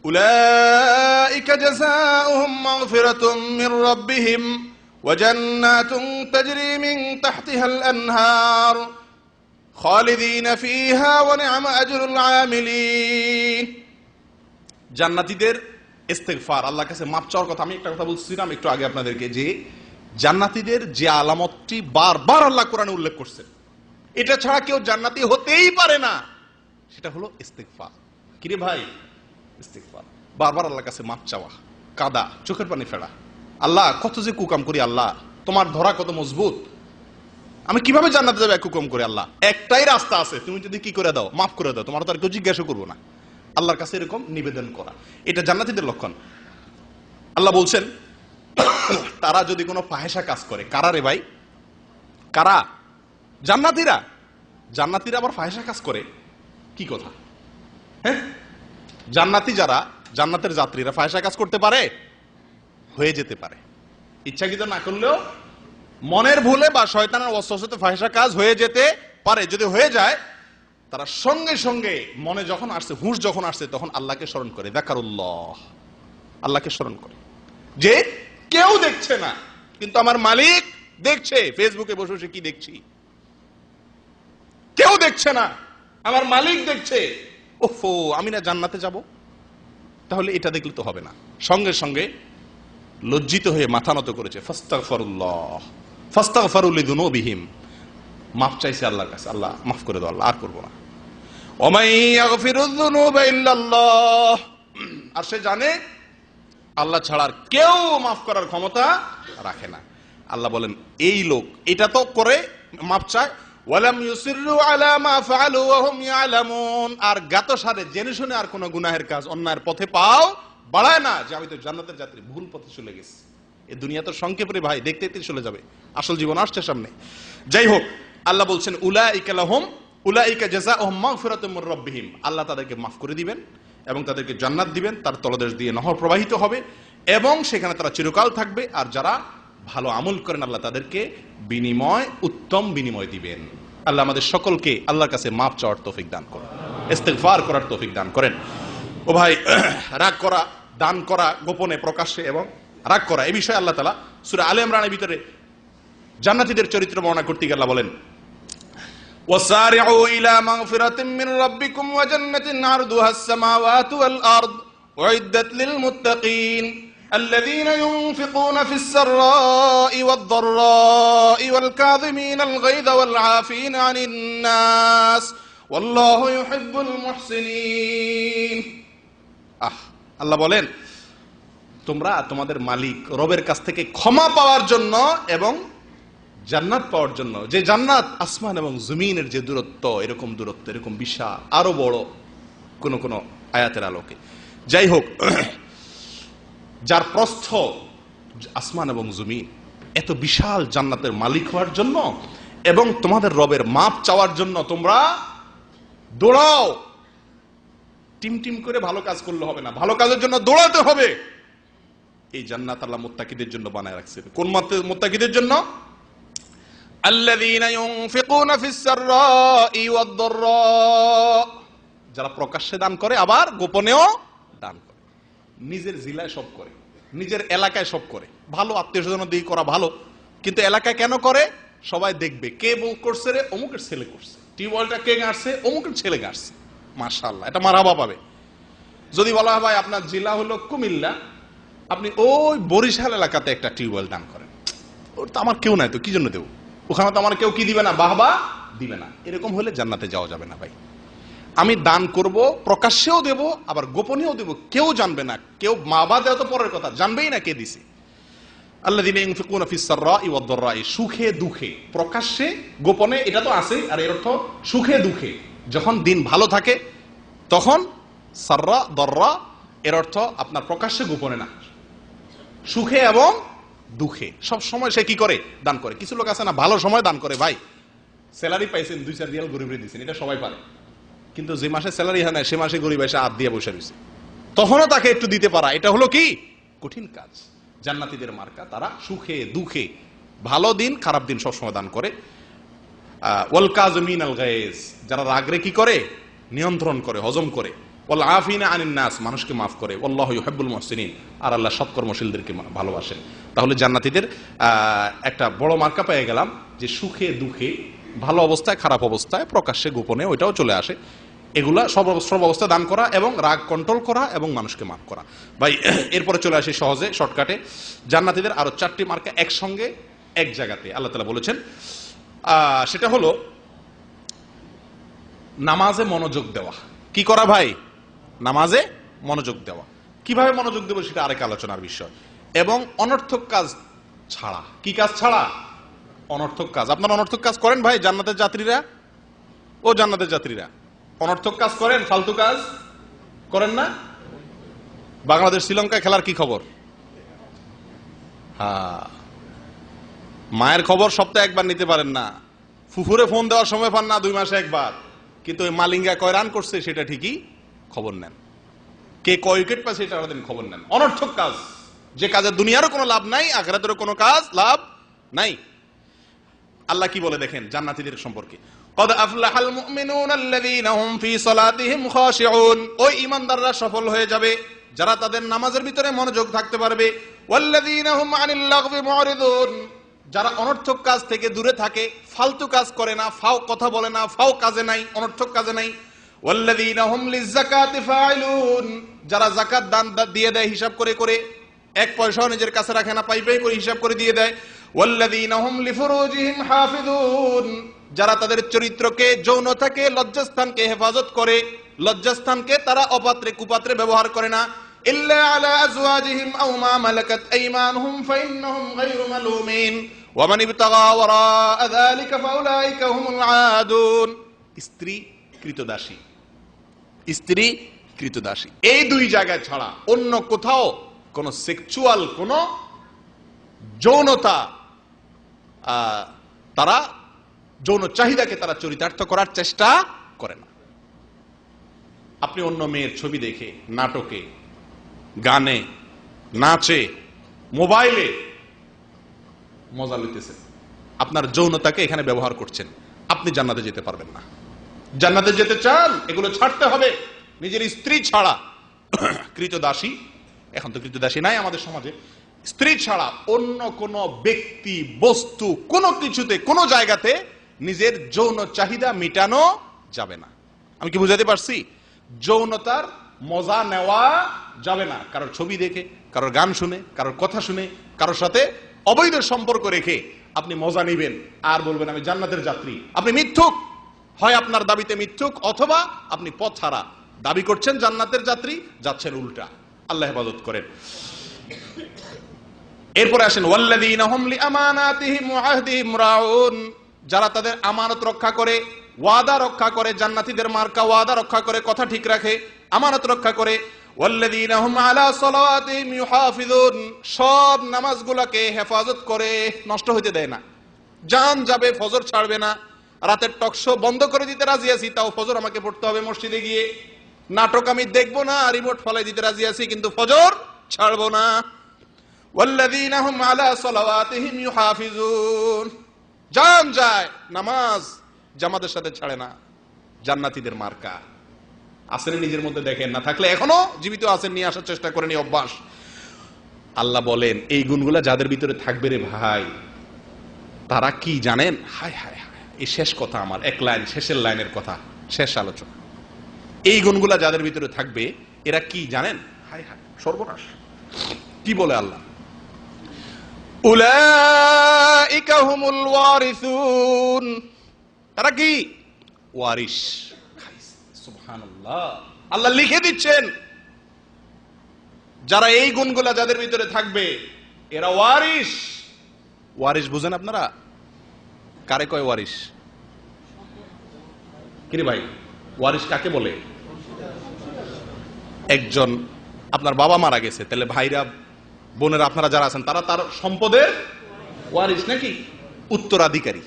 উলাইকা জাযাউহুম মাগফিরাতুম মির রাব্বিহিম ওয়া জান্নাতুন তাজরি মিন তাহতিহাল আনহার খালিদিনা ফিহা ওয়া নি'মা আজরুল আমিলিন। জান্নাতীদের ইস্তিগফার, আল্লাহর কাছে মাফ চাওয়ার কথা। আমি একটা কথা বলছিলাম একটু আগে আপনাদেরকে, যে জান্নাতীদের যে আলামতটি বারবার আল্লাহ কোরআনে উল্লেখ করছেন, এটা ছাড়া কেউ জান্নাতি হতেই পারে না, সেটা হলো ইস্তিগফার। কি রে ভাই? ইস্তিগফার, বারবার আল্লাহর কাছে মাফ চাওয়া, কাদা, চোখের পানি ফেলা। আল্লাহ কত যে কুকাম করি, আল্লাহ তোমার ধরা কত মজবুত, আমি কিভাবে জান্নাতে যাবো এক হুকুম করে? আল্লাহ একটাই রাস্তা আছে, তুমি যদি কি করে দাও, মাফ করে দাও, তোমার তো আর কেউ জিজ্ঞাসা করবো না। আল্লাহর কাছে এরকম নিবেদন করা, এটা জান্নাতীদের লক্ষণ। আল্লাহ বলছেন তারা যদি কোনো ফাহেসা কাজ করে, কারা রে ভাই? কারা? জান্নাতীরা। জান্নাতীরা আবার ফাহেসা কাজ করে, কি কথা? হ্যাঁ, জান্নাতি যারা, জান্নাতের যাত্রীরা ফাহেসা কাজ করতে পারে, হয়ে যেতে পারে, ইচ্ছাকৃত না করলেও মনের ভুলে বা শয়তানের ওয়াসওয়াসাতে ফাহিশা কাজ হয়ে যেতে পারে। যদি হয়ে যায় তারা সঙ্গে সঙ্গে মনে যখন আসছে, হুঁশ যখন আসছে, তখন আল্লাহকে স্মরণ করে, যাকারুল্লাহ, আল্লাহকে স্মরণ করে যে কেউ দেখছে না কিন্তু আমার মালিক দেখছে। ফেসবুকে বসে বসে কি দেখছি, কেউ দেখছে না, আমার মালিক দেখছে। ওফো, আমি না জান্নাতে যাব? তাহলে এটা দেখলে তো হবে না। সঙ্গে সঙ্গে লজ্জিত হয়ে মাথা নত করেছে, ফাস্তাগফিরুল্লাহ ফাস্তাগফিরু লিযুনুবিহিম, মাফ চাইছে আল্লাহর কাছে, আল্লাহ মাফ করে দাও, আল্লাহ আর করব না। ওমাই ইয়াগফিরুয যুনুবা ইল্লাল্লাহ, আর সে জানে আল্লাহ ছাড়া আর কেউ মাফ করার ক্ষমতা রাখে না। আল্লাহ বলেন এই লোক এটা তো করে, মাফ চায়, ওয়ালাম ইউসিররু আলা মা ফাআলু ওয়া হুম ইয়ালামুন, আর গাতসারে জেনে শুনে আর কোন গুনাহের কাজ, অন্যায়ের পথে পাও বাড়ায় না, যে আমি তো জান্নাতের যাত্রী, ভুল পথে চলে গেছি। এই দুনিয়া তো সংক্ষেপে ভাই, দেখতে দেখতে চলে যাবে, আসল জীবন আসছে সামনে। যাই হোক, আল্লাহ বলছেন উলাইকা লাহুম উলাইকা জাযাউহুম মাগফিরাতুম মির রাব্বিহিম, আল্লাহ তাদেরকে মাফ করে দিবেন এবং তাদেরকে জান্নাত দিবেন, তার তলদেশ দিয়ে নহর প্রবাহিত হবে এবং সেখানে তারা চিরকাল থাকবে। আর যারা ভালো আমল করেন আল্লাহ তাদেরকে বিনিময়, উত্তম বিনিময় দিবেন। আল্লাহ আমাদের সকলকে আল্লাহর কাছে মাফ চাওয়ার তৌফিক দান করেন, ইস্তিগফার করার তৌফিক দান করেন। ও ভাই, রাগ করা, দান করা গোপনে প্রকাশ্যে এবং রাগ করা, এই বিষয়ে আল্লাহ তাআলা সূরা আলে ইমরানের ভিতরে জান্নাতীদের চরিত্র বর্ণনা করতে গিয়ে আল্লাহ বলেন, وسارعوا إلى مغفرة من ربكم وجنة عرضها السماوات والأرض أعدت للمتقين الذين ينفقون في السراء والضراء والكاظمين الغيظ والعافين عن الناس والله يحب المحسنين। আল্লাহ বলেন তোমরা তোমাদের মালিক রবের কাছ থেকে ক্ষমা পাওয়ার জন্য এবং জান্নাত পাওয়ার জন্য, যে জান্নাত আসমান এবং জমিনের যে দূরত্ব, এরকম দূরত্ব, এরকম বিশাল, আরো বড় কোন কোন আয়াতের আলোকে। যাই হোক, যার প্রস্থ আসমান এবং জমিন, এত বিশাল জান্নাতের মালিক হওয়ার জন্য এবং তোমাদের রবের মাপ চাওয়ার জন্য তোমরা দৌড়াও। টিম টিম করে ভালো কাজ করলে হবে না, ভালো কাজের জন্য দৌড়াতে হবে। এই জান্নাত আল্লাহ মুত্তাকিদের জন্য বানায় রাখছেন। কোন মুত্তাকিদের জন্য? আল্লাযীনা ইউনফিকুনা ফিস সাররাই ওয়াদ দাররা, যারা প্রকাশ্যে দান করে আবার গোপনেও দান করে, নিজের জিলায় সব করে, নিজের এলাকায় সব করে। ভালো আত্মীয়স্বজন দিয়ে করা ভালো, কিন্তু এলাকায় কেন করে? সবাই দেখবে কে করছে রে, অমুকের ছেলে করছে, টিউবওয়েলটা কে গাড়ছে, অমুকের ছেলে গাড়ছে, মাশাআল্লাহ, এটা মারহাবা পাবে। যদি বলা হয় ভাই আপনার জেলা হলো কুমিল্লা, আপনি ওই বরিশাল এলাকাতে একটা টিউবওয়েল দান করেন, ওর তো আমার কেউ নাই, তো কি জন্য দেবো, ওখানে তো আমার কেউ কি দিবে না, বাহবা দিবে না। এরকম হলে জান্নাতে যাওয়া যাবে না ভাই। আমি দান করব, প্রকাশ্যেও দেব আবার গোপনেও দেব, কেউ জানবে না, কেউ মা বাবা দেওয়া তো পরের কথা, জানবেই না কে দিছে। আল্লাযীনা ইউনফিকুনা ফিস সাররাই ওয়াদ দাররাই, সুখে দুঃখে, প্রকাশ্যে গোপনে, এটা তো আছেই। আর এর অর্থ সুখে দুঃখে, যখন দিন ভালো থাকে তখন সাররা দররা, এর অর্থ আপনার প্রকাশ্যে গোপনে না, সুখে এবং দুঃখে সব সময় সে কি করে? দান করে। কিছু লোক আছে না, ভালো সময় দান করে, ভাই স্যালারি পাইছেন 2-4 রিয়াল গরিবরে দিয়েছেন, এটা সবাই পারে, কিন্তু যে মাসে স্যালারি হয় না সে মাসে গরিব এসে হাত দিয়ে বসে রয়েছে, তখনও তাকে একটু দিতে পারা, এটা হলো কি কঠিন কাজ। জান্নাতীদের মার্কা, তারা সুখে দুঃখে, ভালো দিন খারাপ দিন সবসময় দান করে। ওয়াল কাযিমিনাল গায়জ, যারা রাগরে কি করে? নিয়ন্ত্রণ করে, হজম করে। ওয়াল আফিনা আনিন নাস, মানুষকে মাফ করে। আল্লাহু ইউহিব্বুল মুহসিনিন, আর আল্লাহ সৎকর্মশীলদেরকে ভালোবাসেন। তাহলে জান্নাতীদের একটা বড় মার্কা পেয়ে গেলাম, যে সুখে দুঃখে, ভালো অবস্থায় খারাপ অবস্থায়, প্রকাশ্যে গোপনে, ওইটাও চলে আসে। এগুলা সব অবস্থায় দান করা এবং রাগ কন্ট্রোল করা এবং মানুষকে মাফ করা। ভাই এরপরে চলে আসি সহজে শর্টকাটে, জান্নাতীদের আরো 4টি মার্কা একসঙ্গে এক জায়গাতে আল্লাহ তাআলা বলেছেন। সেটা হলো নামাজে মনোযোগ দেওয়া। কি করা ভাই? নামাজে মনোযোগ দেওয়া। কিভাবে মনোযোগ দেবো সেটা আরেক আলোচনার বিষয়। এবং অনর্থক কাজ ছাড়া। কি কাজ ছাড়া? অনর্থক কাজ। আপনারা অনর্থক কাজ করেন ভাই? জান্নাতের যাত্রীরা, ও জান্নাতের যাত্রীরা অনর্থক কাজ করেন? ফালতু কাজ করেন না? বাংলাদেশ শ্রীলঙ্কা খেলার কি খবর? হ্যাঁ, মায়ের খবর সপ্তাহে একবার নিতে পারেন না, ফুফুরে ফোন দেওয়ার সময় পান না 2 মাসে একবার, কিন্তু ওই মালিঙ্গা কয় রান করছে সেটা ঠিকই খবর নেন, কে কয় উইকেট পাচ্ছে এটা খবর নেন। অনর্থক কাজ, যে কাজের দুনিয়ারও কোনো লাভ নাই, আখিরাতেরও কোনো কাজ লাভ নাই। আল্লাহ কি বলে দেখেন জান্নাতীদের সম্পর্কে, কদ আফলাহাল মুমিনুনা আল্লাযীনা হুম ফী সালাতিহিম খাশিউন, ওই ঈমানদাররা সফল হয়ে যাবে যারা তাদের নামাজের ভিতরে মনোযোগ থাকতে পারবে। ওয়াল্লাযীনা হুম আনিল লাগবি মুরিদুন, যারা অনর্থক কাজ থেকে দূরে থাকে, ফালতু কাজ করে না, ফাও কথা বলে না, ফাও কাজে নাই, অনর্থক কাজে নাই। ওয়াল্লাযীনা হুম লিয-যাকাতি ফাইলুন, যারা যাকাত দান দিয়ে দেয় হিসাব করে করে, এক পয়সাও নিজের কাছে রাখে না, পাই পাই করে হিসাব করে দিয়ে দেয়। ওয়াল্লাযীনা হুম লিফুরুজিহিম হাফিজুন, যারা তাদের চরিত্রকে, যৌনতাকে, লজ্জাস্থানকে হেফাজত করে, লজ্জাস্থানকে তারা অপাত্রে কুপাত্রে ব্যবহার করে না। ইল্লা আলা আজওয়াজিহিম আও মা মালাকাত আইমানুহুম ফাইন্নাহুম গায়রু মালুমিন ওয়া মান ইবতাগা ওয়ারাআ যালিকা ফাউলাইকা হুমুল আদুন। স্ত্রী কৃতদাসী, স্ত্রী কৃতদাসী, এই দুই জায়গায় ছাড়া অন্য কোথাও কোন সেক্সুয়াল, কোন যৌনতা, তারা যৌন চাহিদাকে তারা চরিতার্থ করার চেষ্টা করে না। আপনি অন্য মেয়ের ছবি দেখে, নাটকে, গানে, নাচে, মোবাইলে মজা লইতেছেন, আপনার যৌনতাকে এখানে ব্যবহার করছেন, আপনি জান্নাতে যেতে পারবেন না। জান্নাতে যেতে চান, এগুলো ছাড়তে হবে। নিজের স্ত্রী ছাড়া, কৃতদাসী, এখন তো কৃতদাসী নাই আমাদের সমাজে, স্ত্রী ছাড়া অন্য কোন ব্যক্তি, বস্তু, কোনো কিছুতে, কোনো জায়গাতে নিজের যৌন চাহিদা মিটানো যাবে না। আমি কি বুঝাতে পারছি? যৌনতার মজা নেওয়া যাবে না কারোর ছবি দেখে, কারোর গান শুনে, কারোর কথা শুনে, কারোর সাথে অবৈধ সম্পর্ক রেখে আপনি মজা নিবেন আর বলবেন আমি জান্নাতের যাত্রী। আপনি মিথ্যুক, হয় আপনার দাবিতে মিথ্যুক, অথবা আপনি পথ হারা। দাবি করছেন জান্নাতের যাত্রী, যাচ্ছেন উল্টা। আল্লাহ হেফাজত করেন। এরপরে আসেন ওয়াল্লাযীনা হুম লিআমানাতিহিম ওয়া আহদিহিম রাউন, যারা তাদের আমানত রক্ষা করে, ওয়াদা রক্ষা করে, জান্নাতীদের মার্কা ওয়াদা রক্ষা করে, কথা ঠিক রাখে, আমানত রক্ষা করে। ওয়াল্লাযীনা হুম আলা সালাওয়াতিহিম ইউহাফিজুন, সব নামাজগুলোকে হেফাজত করে, নষ্ট হইতে দেয় না। জান যাবে, ফজর ছাড়বে না। রাতের টকশো বন্ধ করে দিতে রাজি আছি, তাও ফজর আমাকে পড়তে হবে মসজিদে গিয়ে। নাটক আমি দেখবো না, রিমোট ফলাই দিতে রাজি আছি, কিন্তু ফজর ছাড়বো না। ওয়াল্লাযীনা হুম আলা সালাওয়াতিহিম ইউহাফিজুন, জান যায়, নামাজ জামাতের সাথে ছাড়ে না, জান্নাতীদের মার্কা। আসেন নিজের মধ্যে দেখেন, না থাকলে এখনো জীবিত আছেন, নিয়ে আসার চেষ্টা করেন এই অভ্যাস। আল্লাহ বলেন এই গুণগুলা যাদের ভিতরে থাকবে রে ভাই, তারা কি জানেন? হায় হায় হায়, এই শেষ কথা আমার, এক লাইন, শেষের লাইনের কথা, শেষ আলোচনা। এই গুণগুলা যাদের ভিতরে থাকবে এরা কি জানেন? হায় হায়, সর্বনাশ। কি বলে আল্লাহ? উলাইকা হুমুল ওয়ারিসুন, তারা কি? ওয়ারিস। সুবহানাল্লাহ, আল্লাহ লিখে দিচ্ছেন যারা এই গুণগুলা যাদের ভিতরে থাকবে এরা ওয়ারিস। ওয়ারিস বুঝেন আপনারা? কারে কয় ওয়ারিস? কিরে ভাই, ওয়ারিস কাকে বলে? একজন আপনার বাবা মারা গেছে, তাহলে ভাইরা, বোনেরা, আপনারা যারা আছেন তারা তার সম্পদের ওয়ারিস নাকি? উত্তরাধিকারী,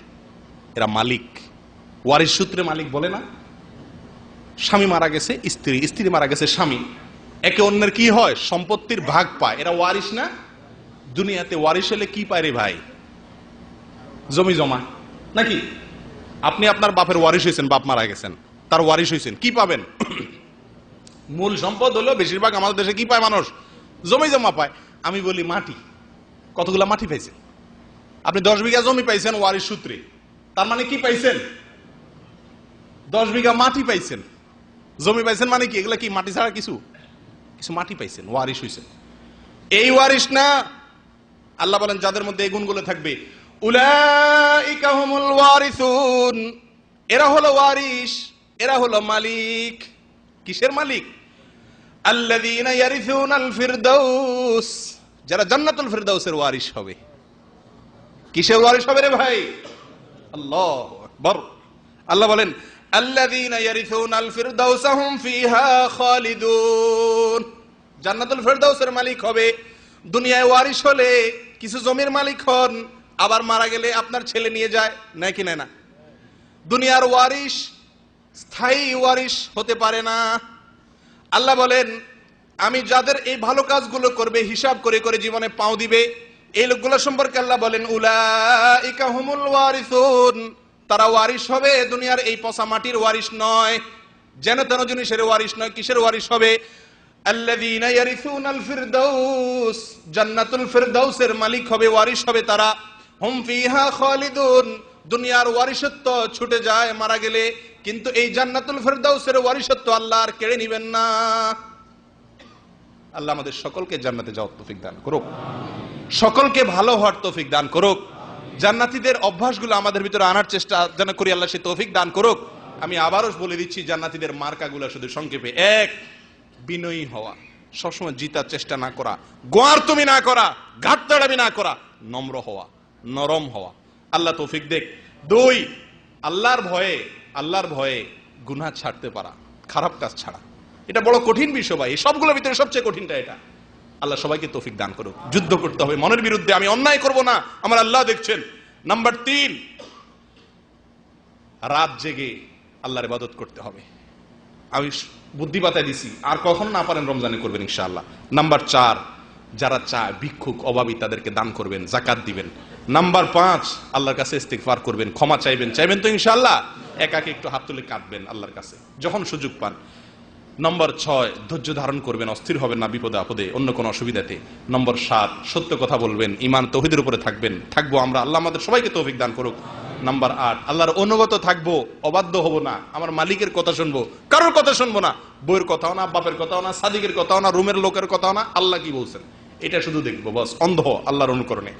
এরা মালিক। ওয়ারিস সূত্রে মালিক বলে না? স্বামী মারা গেছে স্ত্রী, স্ত্রী মারা গেছে স্বামী, একে অন্যের কি হয়? সম্পত্তির ভাগ পায়। এরা ওয়ারিস না? দুনিয়াতে ওয়ারিস হলে কি পায় রে ভাই? জমি জমা নাকি? আপনি আপনার বাপের ওয়ারিস হয়েছেন, বাপ মারা গেছেন, তার ওয়ারিস হয়েছেন, কি পাবেন? মূল সম্পদ হলো, বেশিরভাগ আমাদের দেশে কি পায় মানুষ? জমি জমা পায়। আমি বলি মাটি, কতগুলা মাটি পাইছেন? আপনি 10 বিঘা জমি পাইছেন ওয়ারিস সূত্রে, তার মানে কি পাইছেন? 10 বিঘা মাটি পাইছেন। জমি পাইছেন মানে কি? এগুলা কি মাটি ছাড়া কিছু? কিছু মাটি পাইছেন, ওয়ারিস হইছেন। এই ওয়ারিস না, আল্লাহ বলেন যাদের মধ্যে এই গুণগুলো থাকবে, উলাইকা হুমুল ওয়ারিসুন, এরা হলো ওয়ারিস, এরা হলো মালিক। কিসের মালিক? আল্লাযীনা ইয়ারিসুনাল ফিরদাউস, যারা জান্নাতুল ফিরদাউসের ওয়ারিস হবে। কিসের ওয়ারিস হবে রে ভাই? আল্লাহু আকবার। আল্লাহ বলেন আল্লাযীনা ইয়ারিসুনাল ফিরদাউসা হুম ফিহা খালিদুন, জান্নাতুল ফিরদাউসের মালিক হবে। দুনিয়ায় ওয়ারিস হলে কিছু জমির মালিক হন, আবার মারা গেলে আপনার ছেলে নিয়ে যায়, নাকি নেয় না? দুনিয়ার ওয়ারিস স্থায়ী ওয়ারিস হতে পারে না। আল্লাহ বলেন আমি যাদের এই ভালো কাজগুলো করবে, হিসাব করে করে জীবনে পাও দিবে, এই লোকগুলো সম্পর্কে আল্লাহ বলেন উলাইকা হুমুল ওয়ারিসুন, তারা ওয়ারিশ হবে, দুনিয়ার এই পচা মাটির ওয়ারিশ নয়, যেন তেন জিনিসের ওয়ারিশ নয়। কিসের ওয়ারিশ হবে? আল্লাযীনা ইয়ারিসুনাল ফিরদাউস, জান্নাতুল ফিরদাউসের মালিক হবে, ওয়ারিশ হবে তারা। হুম ফিহা খালিদুন, দুনিয়ার ওয়ারিশত্ব ছুটে যায় মারা গেলে, কিন্তু এই জান্নাতুল ফিরদাউসের ওয়ারিশত্ব আল্লাহ আর কেড়ে নেবেন না। আল্লাহ আমাদের সকলকে জান্নাতে যাওয়ার তৌফিক দান করুক, সকলকে ভালো হওয়ার তৌফিক দান করুক, জান্নাতীদের অভ্যাসগুলো আমাদের ভিতরে আনার চেষ্টা যেন করি, আল্লাহ সে তৌফিক দান করুক। আমি আবারও বলে দিচ্ছি জান্নাতীদের মার্কাগুলো শুধু সংক্ষেপে: এক, বিনয়ী হওয়া, সবসময় জিতার চেষ্টা না করা, গোয়ার তুমি না করা, ঘাটতাড়ামি না করা, নম্র হওয়া, নরম হওয়া, আল্লাহ তৌফিক দেখ। দুই, আল্লাহর ভয়ে গুনাহ ছাড়তে পারা, খারাপ কাজ ছাড়া। এটা বড় কঠিন বিষয় ভাই, এই সবগুলোর ভিতরে সবচেয়ে কঠিনটা এটা। আল্লাহ সবাইকে তৌফিক দান করুক। যুদ্ধ করতে হবে মনের বিরুদ্ধে, আমি অন্যায় করব না, আমার আল্লাহ দেখছেন। নাম্বার তিন, রাত জেগে আল্লাহর ইবাদত করতে হবে। আমি বুদ্ধি বাতায় দিছি, আর কখন না পারেন রমজানে করবেন ইনশাআল্লাহ। নাম্বার চার, যারা চায় ভিক্ষুক অভাবী তাদেরকে দান করবেন, যাকাত দিবেন। নাম্বার পাঁচ, আল্লাহর কাছে ইস্তিগফার করবেন, ক্ষমা চাইবেন তো ইনশাআল্লাহ। একাকে একটু হাত তুলে কাঁদবেন আল্লাহর কাছে যখন সুযোগ পান। নম্বর ছয়, ধৈর্য ধারণ করবেন, অস্থির হবেন না বিপদে আপদে, অন্য কোনো অসুবিধাতে। নম্বর সাত, সত্য কথা বলবেন, ঈমান তৌহিদের উপরে থাকবো আমরা, আল্লাহ আমাদের সবাইকে তৌফিক দান করুক। নাম্বার আট, আল্লাহর অনুগত থাকবো, অবাধ্য হব না, আমার মালিকের কথা শুনবো, কারোর কথা শুনবো না, বইয়ের কথাও না, বাপের কথাও না, সাদিকের কথাও না, রুমের লোকের কথাও না, আল্লাহ কি বলছেন এটা শুধু দেখবো, বস অন্ধ আল্লাহর অনুকরণে।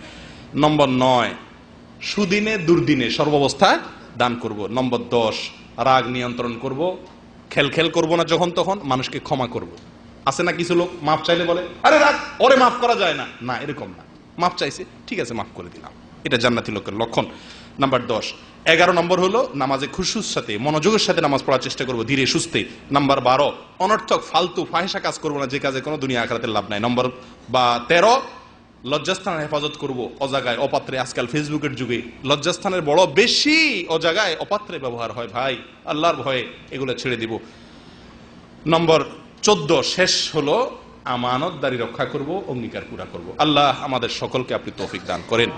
নম্বর নয়, সুদিনে দুর্দিনে সর্বাবস্থায় দান করব। নম্বর 10, রাগ নিয়ন্ত্রণ করব, খেল করব না, যখন তখন মানুষকে ক্ষমা করব। আছে না কিছু লোক মাফ চাইলে বলে, আরে রাগ, ওরে মাফ করা যায় না, না এরকম না, মাফ চাইছে ঠিক আছে মাফ করে দিলাম, এটা জান্নাতি লোকের লক্ষণ। নাম্বার 10। 11 নম্বর হলো নামাজে খুশুর সাথে মনোযোগের সাথে নামাজ পড়ার চেষ্টা করব, ধীরে সুস্থে। নাম্বার 12, অনর্থক ফালতু ফাহিশা কাজ করব না, যে কাজে কোনো দুনিয়া আখিরাতের লাভ নাই। নম্বর 13, লজ্জাস্থানের হেফাজত করব, অজাগায় অপাত্রে। আজকাল ফেসবুকের যুগে লজ্জাস্থানের বড় বেশি অজাগায় অপাত্রে ব্যবহার হয় ভাই, আল্লাহর ভয়ে এগুলো ছেড়ে দিব। নম্বর 14 শেষ হলো আমানতদারি রক্ষা করব, অঙ্গীকার পুরা করব। আল্লাহ আমাদের সকলকে আপনি তৌফিক দান করেন।